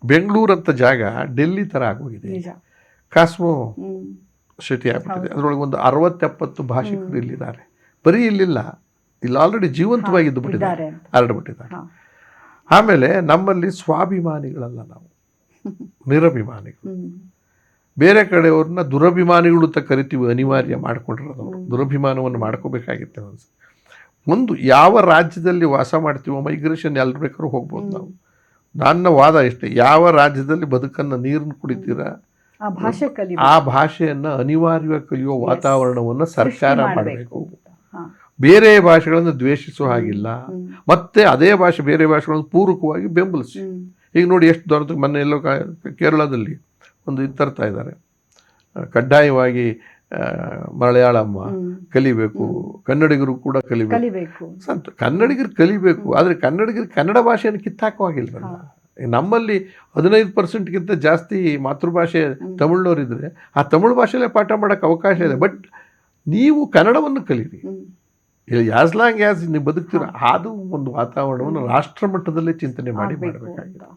ಬೆಂಗಳೂರು ಅಂತ ಜಾಗ ಡೆಲ್ಲಿ ಥರ ಆಗೋಗಿದೆ, ಕಾಸ್ಮೋ ಸಿಟಿ ಆಗ್ಬಿಟ್ಟಿದೆ. ಅದರೊಳಗೆ ಒಂದು 60-70 ಭಾಷಿಕರು ಇಲ್ಲಿದ್ದಾರೆ. ಬರೀ ಇಲ್ಲಿಲ್ಲ, ಇಲ್ಲಿ ಆಲ್ರೆಡಿ ಜೀವಂತವಾಗಿದ್ದು ಬಿಟ್ಟಿದ್ದಾರೆ, ಹರಡ್ಬಿಟ್ಟಿದ್ದಾರೆ. ಆಮೇಲೆ ನಮ್ಮಲ್ಲಿ ಸ್ವಾಭಿಮಾನಿಗಳಲ್ಲ, ನಾವು ನಿರಭಿಮಾನಿಗಳು. ಬೇರೆ ಕಡೆಯವ್ರನ್ನ ದುರಭಿಮಾನಿಗಳು ಅಂತ ಕರಿತೀವಿ, ಅನಿವಾರ್ಯ ಮಾಡ್ಕೊಂಡಿರೋದು. ದುರಭಿಮಾನವನ್ನು ಮಾಡ್ಕೋಬೇಕಾಗಿತ್ತೆ. ಒಂದು ಯಾವ ರಾಜ್ಯದಲ್ಲಿ ವಾಸ ಮಾಡ್ತೀವೋ ಮೈಗ್ರೇಷನ್ ಎಲ್ಲಿ ಬೇಕಾದ್ರೂ ಹೋಗ್ಬೋದು ನಾವು. ನನ್ನ ವಾದ ಇಷ್ಟೇ, ಯಾವ ರಾಜ್ಯದಲ್ಲಿ ಬದುಕನ್ನು ನೀರನ್ನು ಕುಡಿತೀರಾ ಆ ಭಾಷೆಯನ್ನು ಅನಿವಾರ್ಯವಾಗಿ ಕಲಿಯುವ ವಾತಾವರಣವನ್ನು ಸರ್ಕಾರ ಮಾಡಬೇಕು. ಬೇರೆ ಭಾಷೆಗಳನ್ನು ದ್ವೇಷಿಸೋ ಹಾಗಿಲ್ಲ, ಮತ್ತೆ ಅದೇ ಭಾಷೆ ಬೇರೆ ಭಾಷೆಗಳನ್ನು ಪೂರಕವಾಗಿ ಬೆಂಬಲಿಸಿ. ಈಗ ನೋಡಿ ಎಷ್ಟು ದೊಡ್ಡ, ಮೊನ್ನೆ ಎಲ್ಲೋ ಕೇರಳದಲ್ಲಿ ಒಂದು ಇದು ತರ್ತಾ ಇದ್ದಾರೆ, ಕಡ್ಡಾಯವಾಗಿ ಮಲಯಾಳಂ ಕಲಿಬೇಕು, ಕನ್ನಡಿಗರು ಕೂಡ ಕಲಿಬೇಕು. ಕನ್ನಡಿಗರು ಕಲಿಬೇಕು, ಆದರೆ ಕನ್ನಡಿಗರು ಕನ್ನಡ ಭಾಷೆಯನ್ನು ಕಿತ್ತಾಕೋ ಹಾಗಿಲ್ವಲ್ಲ. ನಮ್ಮಲ್ಲಿ 15% ಜಾಸ್ತಿ ಮಾತೃಭಾಷೆ ತಮಿಳ್ನವರಿದ್ದರೆ ಆ ತಮಿಳು ಭಾಷೆಯಲ್ಲೇ ಪಾಠ ಮಾಡೋಕ್ಕೆ ಅವಕಾಶ ಇದೆ. ಬಟ್ ನೀವು ಕನ್ನಡವನ್ನು ಕಲೀರಿ, ಆಸ್ ಲಾಂಗ್ ಆಸ್ ನೀವು ಬದುಕ್ತೀರ. ಅದು ಒಂದು ವಾತಾವರಣವನ್ನು ರಾಷ್ಟ್ರ ಮಟ್ಟದಲ್ಲೇ ಚಿಂತನೆ ಮಾಡಿ ಮಾಡಬೇಕಾಗಿದೆ.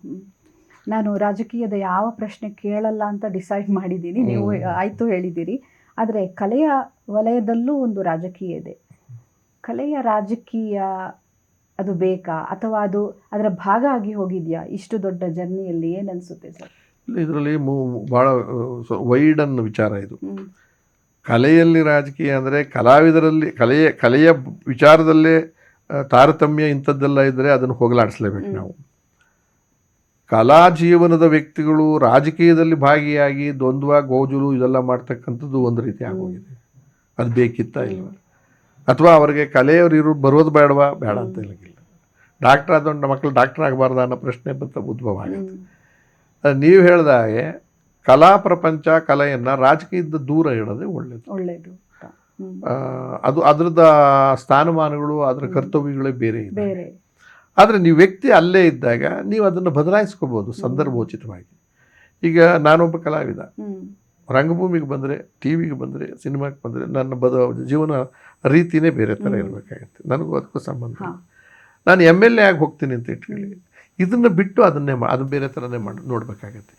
ನಾನು ರಾಜಕೀಯದ ಯಾವ ಪ್ರಶ್ನೆ ಕೇಳಲ್ಲ ಅಂತ ಡಿಸೈಡ್ ಮಾಡಿದ್ದೀನಿ, ನೀವು ಆಯಿತು ಹೇಳಿದ್ದೀರಿ. ಆದರೆ ಕಲೆಯ ವಲಯದಲ್ಲೂ ಒಂದು ರಾಜಕೀಯ ಇದೆ. ಕಲೆಯ ರಾಜಕೀಯ ಅದು ಬೇಕಾ, ಅಥವಾ ಅದು ಅದರ ಭಾಗ ಆಗಿ ಹೋಗಿದೆಯಾ ಇಷ್ಟು ದೊಡ್ಡ ಜರ್ನಿಯಲ್ಲಿ? ಏನು ಅನಿಸುತ್ತೆ ಸರ್? ಇದರಲ್ಲಿ ಭಾಳ ವೈಡ್ ಅನ್ನೋ ವಿಚಾರ ಇದು. ಕಲೆಯಲ್ಲಿ ರಾಜಕೀಯ ಅಂದರೆ ಕಲಾವಿದರಲ್ಲಿ ಕಲೆಯ ವಿಚಾರದಲ್ಲೇ ತಾರತಮ್ಯ ಇಂಥದ್ದೆಲ್ಲ ಇದ್ದರೆ ಅದನ್ನು ಹೋಗಲಾಡಿಸ್ಲೇಬೇಕು ನಾವು. ಕಲಾ ಜೀವನದ ವ್ಯಕ್ತಿಗಳು ರಾಜಕೀಯದಲ್ಲಿ ಭಾಗಿಯಾಗಿ ದ್ವಂದ್ವ ಗೋಜಲು ಇದೆಲ್ಲ ಮಾಡ್ತಕ್ಕಂಥದ್ದು ಒಂದು ರೀತಿ ಆಗೋಗಿದೆ. ಅದು ಬೇಕಿತ್ತ ಇಲ್ವ? ಅಥವಾ ಅವರಿಗೆ ಕಲೆಯವರು ಬರೋದು ಬೇಡವಾ? ಬೇಡ ಅಂತ ಇಲ್ಲಿಲ್ಲ. ಡಾಕ್ಟರ್ ಆದೊಂಡು ಮಕ್ಕಳು ಡಾಕ್ಟರ್ ಆಗಬಾರ್ದ ಅನ್ನೋ ಪ್ರಶ್ನೆ ಉದ್ಭವ ಆಗುತ್ತೆ. ನೀವು ಹೇಳಿದಾಗೆ ಕಲಾ ಪ್ರಪಂಚ ಕಲೆಯನ್ನು ರಾಜಕೀಯದ ದೂರ ಇಡೋದೇ ಒಳ್ಳೆಯದು. ಅದು ಅದರದ ಸ್ಥಾನಮಾನಗಳು ಅದರ ಕರ್ತವ್ಯಗಳೇ ಬೇರೆ ಇದೆ. ಆದರೆ ನೀವು ವ್ಯಕ್ತಿ ಅಲ್ಲೇ ಇದ್ದಾಗ ನೀವು ಅದನ್ನು ಬದಲಾಯಿಸ್ಕೋಬೋದು ಸಂದರ್ಭೋಚಿತವಾಗಿ. ಈಗ ನಾನೊಬ್ಬ ಕಲಾವಿದ, ರಂಗಭೂಮಿಗೆ ಬಂದರೆ, ಟಿ ವಿಗೆ ಬಂದರೆ, ಸಿನಿಮಾಗೆ ಬಂದರೆ ನನ್ನ ಜೀವನ ರೀತಿಯೇ ಬೇರೆ ಥರ ಇರಬೇಕಾಗುತ್ತೆ. ನನಗೂ ಅದಕ್ಕೂ ಸಂಬಂಧ. ನಾನು MLA ಆಗಿ ಹೋಗ್ತೀನಿ ಅಂತ ಇಟ್ಕೊಳ್ಳಿ, ಇದನ್ನು ಬಿಟ್ಟು ಅದು ಬೇರೆ ಥರನೇ ನೋಡಬೇಕಾಗತ್ತೆ.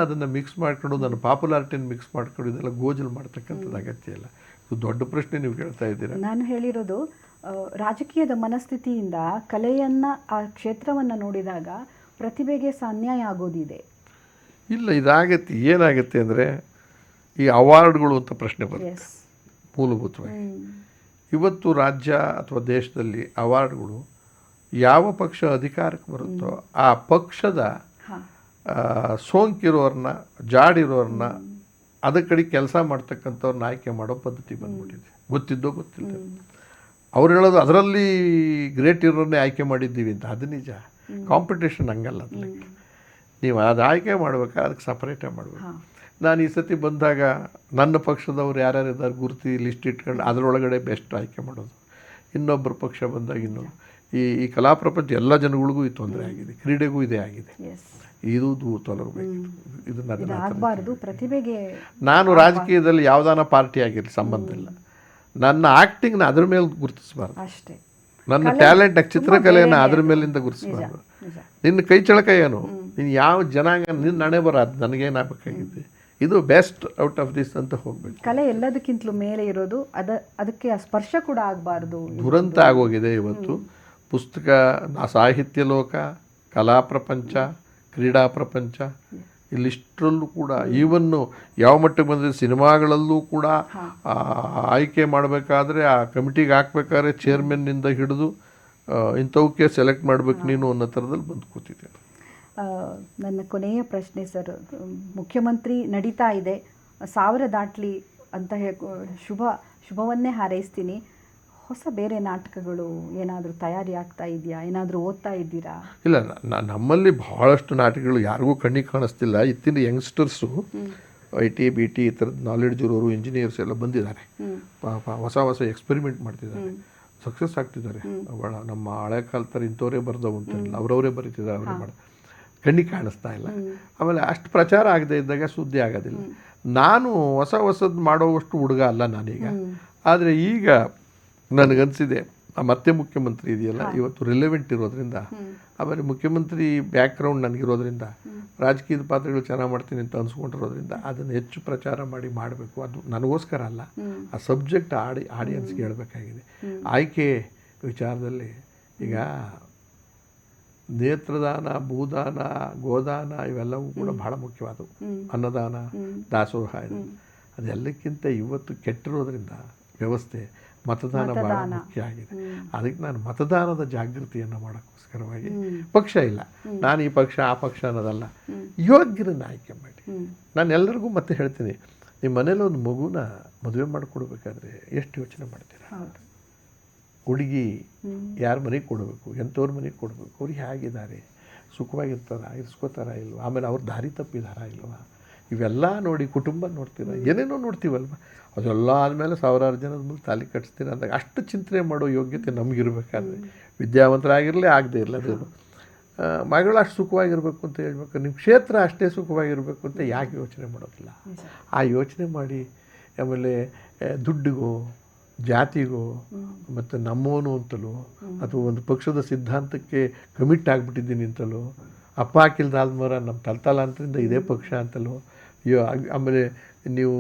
ಅದನ್ನು ಮಿಕ್ಸ್ ಮಾಡ್ಕೊಂಡು ನನ್ನ ಪಾಪ್ಯುಲಾರಿಟಿನ ಮಿಕ್ಸ್ ಮಾಡ್ಕೊಂಡು ಇದೆಲ್ಲ ಗೋಜಲು ಮಾಡ್ತಕ್ಕಂಥದ್ದು ಅಗತ್ಯ ಇಲ್ಲ. ಇದು ದೊಡ್ಡ ಪ್ರಶ್ನೆ ನೀವು ಕೇಳ್ತಾ ಇದ್ದೀರಾ. ನಾನು ಹೇಳಿರೋದು ರಾಜಕೀಯದ ಮನಸ್ಥಿತಿಯಿಂದ ಕಲೆಯನ್ನು, ಆ ಕ್ಷೇತ್ರವನ್ನು ನೋಡಿದಾಗ ಪ್ರತಿಭೆಗೆ ಅನ್ಯಾಯ ಆಗೋದಿದೆ. ಇಲ್ಲ, ಇದಾಗತ್ತೆ. ಏನಾಗುತ್ತೆ ಅಂದರೆ ಈ ಅವಾರ್ಡ್ಗಳು ಅಂತ ಪ್ರಶ್ನೆ ಬರುತ್ತೆ ಮೂಲಭೂತವಾಗಿ. ಇವತ್ತು ರಾಜ್ಯ ಅಥವಾ ದೇಶದಲ್ಲಿ ಅವಾರ್ಡ್ಗಳು ಯಾವ ಪಕ್ಷ ಅಧಿಕಾರಕ್ಕೆ ಬರುತ್ತೋ ಆ ಪಕ್ಷದ ಸೋಂಕಿರೋರನ್ನ, ಜಾಡಿರೋರನ್ನ, ಅದ ಕಡೆ ಕೆಲಸ ಮಾಡ್ತಕ್ಕಂಥವ್ರನ್ನ ಆಯ್ಕೆ ಮಾಡೋ ಪದ್ಧತಿ ಬಂದ್ಬಿಟ್ಟಿದೆ. ಗೊತ್ತಿದ್ದೋ ಗೊತ್ತಿಲ್ಲ. ಅವ್ರು ಹೇಳೋದು ಅದರಲ್ಲಿ ಗ್ರೇಟ್ ಇರೋರನ್ನೇ ಆಯ್ಕೆ ಮಾಡಿದ್ದೀವಿ ಅಂತ. ಅದು ನಿಜ. ಕಾಂಪಿಟೇಷನ್ ಹಂಗಲ್ಲ. ಅದ್ರಲ್ಲಿ ನೀವು ಅದು ಆಯ್ಕೆ ಮಾಡ್ಬೇಕಾದ್ರೆ ಅದಕ್ಕೆ ಸಪ್ರೇಟಾಗಿ ಮಾಡಬೇಕು. ನಾನು ಈ ಸತಿ ಬಂದಾಗ ನನ್ನ ಪಕ್ಷದವ್ರು ಯಾರ್ಯಾರಿದ್ದಾರೆ ಗುರುತಿ ಲಿಸ್ಟ್ ಇಟ್ಕೊಂಡು ಅದರೊಳಗಡೆ ಬೆಸ್ಟ್ ಆಯ್ಕೆ ಮಾಡೋದು. ಇನ್ನೊಬ್ಬರ ಪಕ್ಷ ಬಂದಾಗ ಇನ್ನೊಂದು. ಈ ಕಲಾ ಪ್ರಪಂಚ ಎಲ್ಲ ಜನಗಳಿಗೂ ಈ ತೊಂದರೆ ಆಗಿದೆ, ಕ್ರೀಡೆಗೂ ಇದೇ ಆಗಿದೆ. ಇದು ತೊಲಗಬೇಕು. ಇದನ್ನು ಪ್ರತಿಭೆಗೆ ನಾನು ರಾಜಕೀಯದಲ್ಲಿ ಯಾವುದಾನ ಪಾರ್ಟಿ ಆಗಿರಲಿ ಸಂಬಂಧ ಇಲ್ಲ, ನನ್ನ ಆ್ಯಕ್ಟಿಂಗ್ನ ಅದ್ರ ಮೇಲೆ ಗುರುತಿಸಬಾರ್ದು ಅಷ್ಟೇ. ನನ್ನ ಟ್ಯಾಲೆಂಟ್ ಚಿತ್ರಕಲೆಯನ್ನು ಬೇರೆನೇ ಅದ್ರ ಅದು. ಮೇಲಿಂದ ನಿಜ ಗುರುತಿಸಬಾರ್ದು. ನಿಜ. ನಿನ್ನ ಕೈ ಚಳಕ ಏನು, ನೀನು ಯಾವ ಜನಾಂಗ, ನಿನ್ನ ಹಣೆ ಬರ ಅದು ನನಗೇನಾಗಬೇಕಾಗಿದೆ, ಇದು ಬೆಸ್ಟ್ ಔಟ್ ಆಫ್ ದಿಸ್ ಅಂತ ಹೋಗ್ಬೇಕು. ಕಲೆ ಎಲ್ಲದಕ್ಕಿಂತಲೂ ಮೇಲೆ ಇರೋದು, ಅದಕ್ಕೆ ಆ ಸ್ಪರ್ಶ ಕೂಡ ಆಗಬಾರ್ದು. ದುರಂತ ಆಗೋಗಿದೆ ಇವತ್ತು. ಪುಸ್ತಕ, ಸಾಹಿತ್ಯ ಲೋಕ, ಕಲಾ ಪ್ರಪಂಚ, ಕ್ರೀಡಾ ಪ್ರಪಂಚ, ಇಲ್ಲಿಷ್ಟರಲ್ಲೂ ಕೂಡ ಈವನ್ನು ಯಾವ ಮಟ್ಟಕ್ಕೆ ಬಂದರೆ ಸಿನಿಮಾಗಳಲ್ಲೂ ಕೂಡ ಆಯ್ಕೆ ಮಾಡಬೇಕಾದ್ರೆ ಆ ಕಮಿಟಿಗೆ ಹಾಕ್ಬೇಕಾದ್ರೆ ಚೇರ್ಮನ್ನಿಂದ ಹಿಡಿದು ಇಂಥವಕ್ಕೆ ಸೆಲೆಕ್ಟ್ ಮಾಡಬೇಕು ನೀನು ಅನ್ನೋ ಥರದಲ್ಲಿ ಬಂದು ಕೂತಿದೆ. ನನ್ನ ಕೊನೆಯ ಪ್ರಶ್ನೆ ಸರ್, ಮುಖ್ಯಮಂತ್ರಿ ನಡೀತಾ ಇದೆ, 1000 ದಾಟ್ಲಿ ಅಂತ ಶುಭವನ್ನೇ ಹಾರೈಸ್ತೀನಿ. ಹೊಸ ಬೇರೆ ನಾಟಕಗಳು ಏನಾದರೂ ತಯಾರಿ ಆಗ್ತಾ ಇದೆಯಾ? ಏನಾದರೂ ಓದ್ತಾ ಇದ್ದೀರಾ? ಇಲ್ಲ, ನಮ್ಮಲ್ಲಿ ಬಹಳಷ್ಟು ನಾಟಕಗಳು ಯಾರಿಗೂ ಕಣ್ಣಿಗೆ ಕಾಣಿಸ್ತಿಲ್ಲ. ಇತ್ತಿನ ಯಂಗ್ಸ್ಟರ್ಸು IT BT ಈ ಥರದ ನಾಲೆಡ್ಜ್ ಇರೋರು, ಇಂಜಿನಿಯರ್ಸ್ ಎಲ್ಲ ಬಂದಿದ್ದಾರೆ. ಪಾಪ ಹೊಸ ಹೊಸ ಎಕ್ಸ್ಪೆರಿಮೆಂಟ್ ಮಾಡ್ತಿದ್ದಾರೆ, ಸಕ್ಸಸ್ ಆಗ್ತಿದ್ದಾರೆ. ಭಾಳ ನಮ್ಮ ಹಳೆ ಕಾಲ ಥರ ಇಂಥವರೇ ಬರ್ದವು ಅಂತಿಲ್ಲ, ಅವರವರೇ ಬರೀತಿದ್ದಾರೆ, ಅವರೇ ಮಾಡಿ ಕಣ್ಣಿಗೆ ಕಾಣಿಸ್ತಾ ಇಲ್ಲ. ಆಮೇಲೆ ಅಷ್ಟು ಪ್ರಚಾರ ಆಗದೆ ಇದ್ದಾಗ ಸುದ್ದಿ ಆಗೋದಿಲ್ಲ. ನಾನು ಹೊಸದು ಮಾಡೋವಷ್ಟು ಹುಡುಗ ಅಲ್ಲ ನಾನೀಗ. ಆದರೆ ಈಗ ನನಗನ್ಸಿದೆ ಮತ್ತೆ ಮುಖ್ಯಮಂತ್ರಿ ಇದೆಯಲ್ಲ ಇವತ್ತು ರಿಲೆವೆಂಟ್ ಇರೋದ್ರಿಂದ, ಆಮೇಲೆ ಮುಖ್ಯಮಂತ್ರಿ ಬ್ಯಾಕ್ಗ್ರೌಂಡ್ ನನಗಿರೋದ್ರಿಂದ, ರಾಜಕೀಯದ ಪಾತ್ರಗಳು ಚೆನ್ನಾಗಿ ಮಾಡ್ತೀನಿ ಅಂತ ಅನ್ಸ್ಕೊಂಡಿರೋದ್ರಿಂದ ಅದನ್ನು ಹೆಚ್ಚು ಪ್ರಚಾರ ಮಾಡಬೇಕು. ಅದು ನನಗೋಸ್ಕರ ಅಲ್ಲ, ಆ ಸಬ್ಜೆಕ್ಟ್ ಆಡಿಯನ್ಸ್ಗೆ ಹೇಳಬೇಕಾಗಿದೆ. ಆಯ್ಕೆ ವಿಚಾರದಲ್ಲಿ ಈಗ ನೇತ್ರದಾನ, ಭೂದಾನ, ಗೋದಾನ ಇವೆಲ್ಲವೂ ಕೂಡ ಬಹಳ ಮುಖ್ಯವಾದವು. ಅನ್ನದಾನ, ದಾಸೋಹ ಇದು ಅದೆಲ್ಲಕ್ಕಿಂತ ಇವತ್ತು ಕೆಟ್ಟಿರೋದ್ರಿಂದ ವ್ಯವಸ್ಥೆ ಮತದಾನ ಬಹಳ ಮುಖ್ಯ ಆಗಿದೆ. ಅದಕ್ಕೆ ನಾನು ಮತದಾನದ ಜಾಗೃತಿಯನ್ನು ಮಾಡೋಕ್ಕೋಸ್ಕರವಾಗಿ, ಪಕ್ಷ ಇಲ್ಲ, ನಾನು ಈ ಪಕ್ಷ ಆ ಪಕ್ಷ ಅನ್ನೋದಲ್ಲ, ಯೋಗ್ಯರನ್ನು ಆಯ್ಕೆ ಮಾಡಿ. ನಾನು ಎಲ್ಲರಿಗೂ ಮತ್ತೆ ಹೇಳ್ತೀನಿ, ನಿಮ್ಮ ಮನೇಲಿ ಒಂದು ಮಗುನ ಮದುವೆ ಮಾಡಿಕೊಡ್ಬೇಕಾದ್ರೆ ಎಷ್ಟು ಯೋಚನೆ ಮಾಡ್ತೀರಾ? ಹುಡುಗಿ ಯಾರ ಮನೆಗೆ ಕೊಡಬೇಕು, ಎಂಥವ್ರ ಮನೆಗೆ ಕೊಡಬೇಕು, ಅವ್ರಿಗೆ ಹೇಗಿದ್ದಾರೆ, ಸುಖವಾಗಿರ್ತಾರ, ಇರಿಸ್ಕೋತಾರ ಇಲ್ವ, ಆಮೇಲೆ ಅವ್ರ ದಾರಿ ತಪ್ಪಿದಾರ ಇಲ್ವಾ, ಇವೆಲ್ಲ ನೋಡಿ ಕುಟುಂಬ ನೋಡ್ತೀರ, ಏನೇನೋ ನೋಡ್ತೀವಲ್ವ. ಅದೆಲ್ಲ ಆದಮೇಲೆ 1000 ಜನದ ಮುಂದೆ ತಾಲಿ ಕಟ್ಸ್ತೀರ ಅಂದಾಗ ಅಷ್ಟು ಚಿಂತನೆ ಮಾಡೋ ಯೋಗ್ಯತೆ ನಮಗಿರ್ಬೇಕಾದ್ರೆ, ವಿದ್ಯಾವಂತರಾಗಿರಲಿ ಆಗದೆ ಇರಲಿ, ಅದೇನು ಮಗಳು ಅಷ್ಟು ಸುಖವಾಗಿರ್ಬೇಕು ಅಂತ ಹೇಳ್ಬೇಕು, ನಿಮ್ಮ ಕ್ಷೇತ್ರ ಅಷ್ಟೇ ಸುಖವಾಗಿರಬೇಕು ಅಂತ ಯಾಕೆ ಯೋಚನೆ ಮಾಡೋದಿಲ್ಲ? ಆ ಯೋಚನೆ ಮಾಡಿ, ಆಮೇಲೆ ದುಡ್ಡಿಗೋ, ಜಾತಿಗೋ, ಮತ್ತು ನಮ್ಮೋನು ಅಂತಲೋ, ಅಥವಾ ಒಂದು ಪಕ್ಷದ ಸಿದ್ಧಾಂತಕ್ಕೆ ಕಮಿಟ್ ಆಗಿಬಿಟ್ಟಿದ್ದೀನಿ ಅಂತಲೋ, ಅಪ್ಪ ಹಾಕಿಲ್ದ ಆದ್ಮರ ನಮ್ಮ ತಲತಲಾಂತರಿಂದ ಇದೇ ಪಕ್ಷ ಅಂತಲೋ, ಆಮೇಲೆ ನೀವು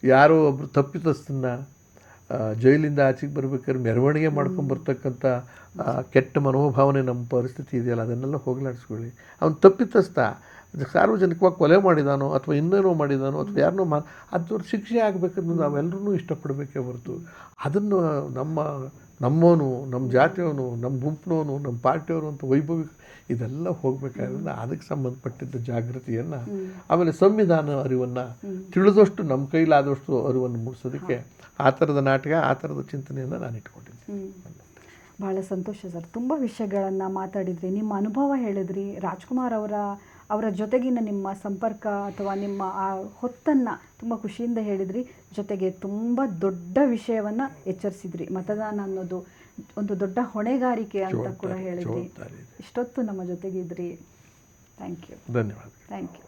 ಯಾರೋ ಒಬ್ಬರು ತಪ್ಪಿತಸ್ಥನ್ನ ಜೈಲಿಂದ ಆಚೆಗೆ ಬರ್ಬೇಕಾದ್ರೆ ಮೆರವಣಿಗೆ ಮಾಡ್ಕೊಂಬರ್ತಕ್ಕಂಥ ಕೆಟ್ಟ ಮನೋಭಾವನೆ ನಮ್ಮ ಪರಿಸ್ಥಿತಿ ಇದೆಯಲ್ಲ, ಅದನ್ನೆಲ್ಲ ಹೋಗಲಾಡಿಸ್ಕೊಳ್ಳಿ. ಅವನು ತಪ್ಪಿತಸ್ಥ, ಸಾರ್ವಜನಿಕವಾಗಿ ಕೊಲೆ ಮಾಡಿದಾನೋ ಅಥವಾ ಇನ್ನೇನೋ ಮಾಡಿದಾನೋ ಅಥವಾ ಯಾರನ್ನೋ ಅದ್ರ ಶಿಕ್ಷೆ ಆಗಬೇಕಂದ್ರೆ ನಾವೆಲ್ಲರೂ ಇಷ್ಟಪಡಬೇಕೇ ಹೊರತು ಅದನ್ನು ನಮ್ಮವನು, ನಮ್ಮ ಜಾತಿಯವನು, ನಮ್ಮ ಗುಂಪಿನವನು, ನಮ್ಮ ಪಾರ್ಟಿಯವರು ಅಂತ ವೈಭವಿಕ ಇದೆಲ್ಲ ಹೋಗಬೇಕಾದ್ರಿಂದ ಅದಕ್ಕೆ ಸಂಬಂಧಪಟ್ಟಿದ್ದ ಜಾಗೃತಿಯನ್ನು, ಆಮೇಲೆ ಸಂವಿಧಾನ ಅರಿವನ್ನು ತಿಳಿದಷ್ಟು, ನಮ್ಮ ಕೈಲಾದಷ್ಟು ಅರಿವನ್ನು ಮೂಡಿಸೋದಕ್ಕೆ ಆ ಥರದ ನಾಟಕ, ಆ ಥರದ ಚಿಂತನೆಯನ್ನು ನಾನು ಇಟ್ಕೊಂಡಿದ್ದೀನಿ. ಭಾಳ ಸಂತೋಷ ಸರ್, ತುಂಬ ವಿಷಯಗಳನ್ನು ಮಾತಾಡಿದ್ರಿ, ನಿಮ್ಮ ಅನುಭವ ಹೇಳಿದ್ರಿ. ರಾಜ್ಕುಮಾರ್ ಅವರ ಜೊತೆಗಿನ ನಿಮ್ಮ ಸಂಪರ್ಕ ಅಥವಾ ನಿಮ್ಮ ಆ ಹೊತ್ತನ್ನು ತುಂಬ ಖುಷಿಯಿಂದ ಹೇಳಿದ್ರಿ. ಜೊತೆಗೆ ತುಂಬ ದೊಡ್ಡ ವಿಷಯವನ್ನು ಎಚ್ಚರಿಸಿದ್ರಿ, ಮತದಾನ ಅನ್ನೋದು ಒಂದು ದೊಡ್ಡ ಹೊಣೆಗಾರಿಕೆ ಅಂತ ಕೂಡ ಹೇಳಿದ್ರಿ. ಇಷ್ಟೊತ್ತು ನಮ್ಮ ಜೊತೆಗಿದ್ರಿ. Thank you. ಧನ್ಯವಾದ. Thank you.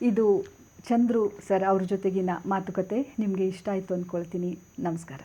ಇದು ಚಂದ್ರು ಸರ್ ಅವ್ರ ಜೊತೆಗಿನ ಮಾತುಕತೆ. ನಿಮಗೆ ಇಷ್ಟ ಆಯಿತು ಅಂದ್ಕೊಳ್ತೀನಿ. ನಮಸ್ಕಾರ.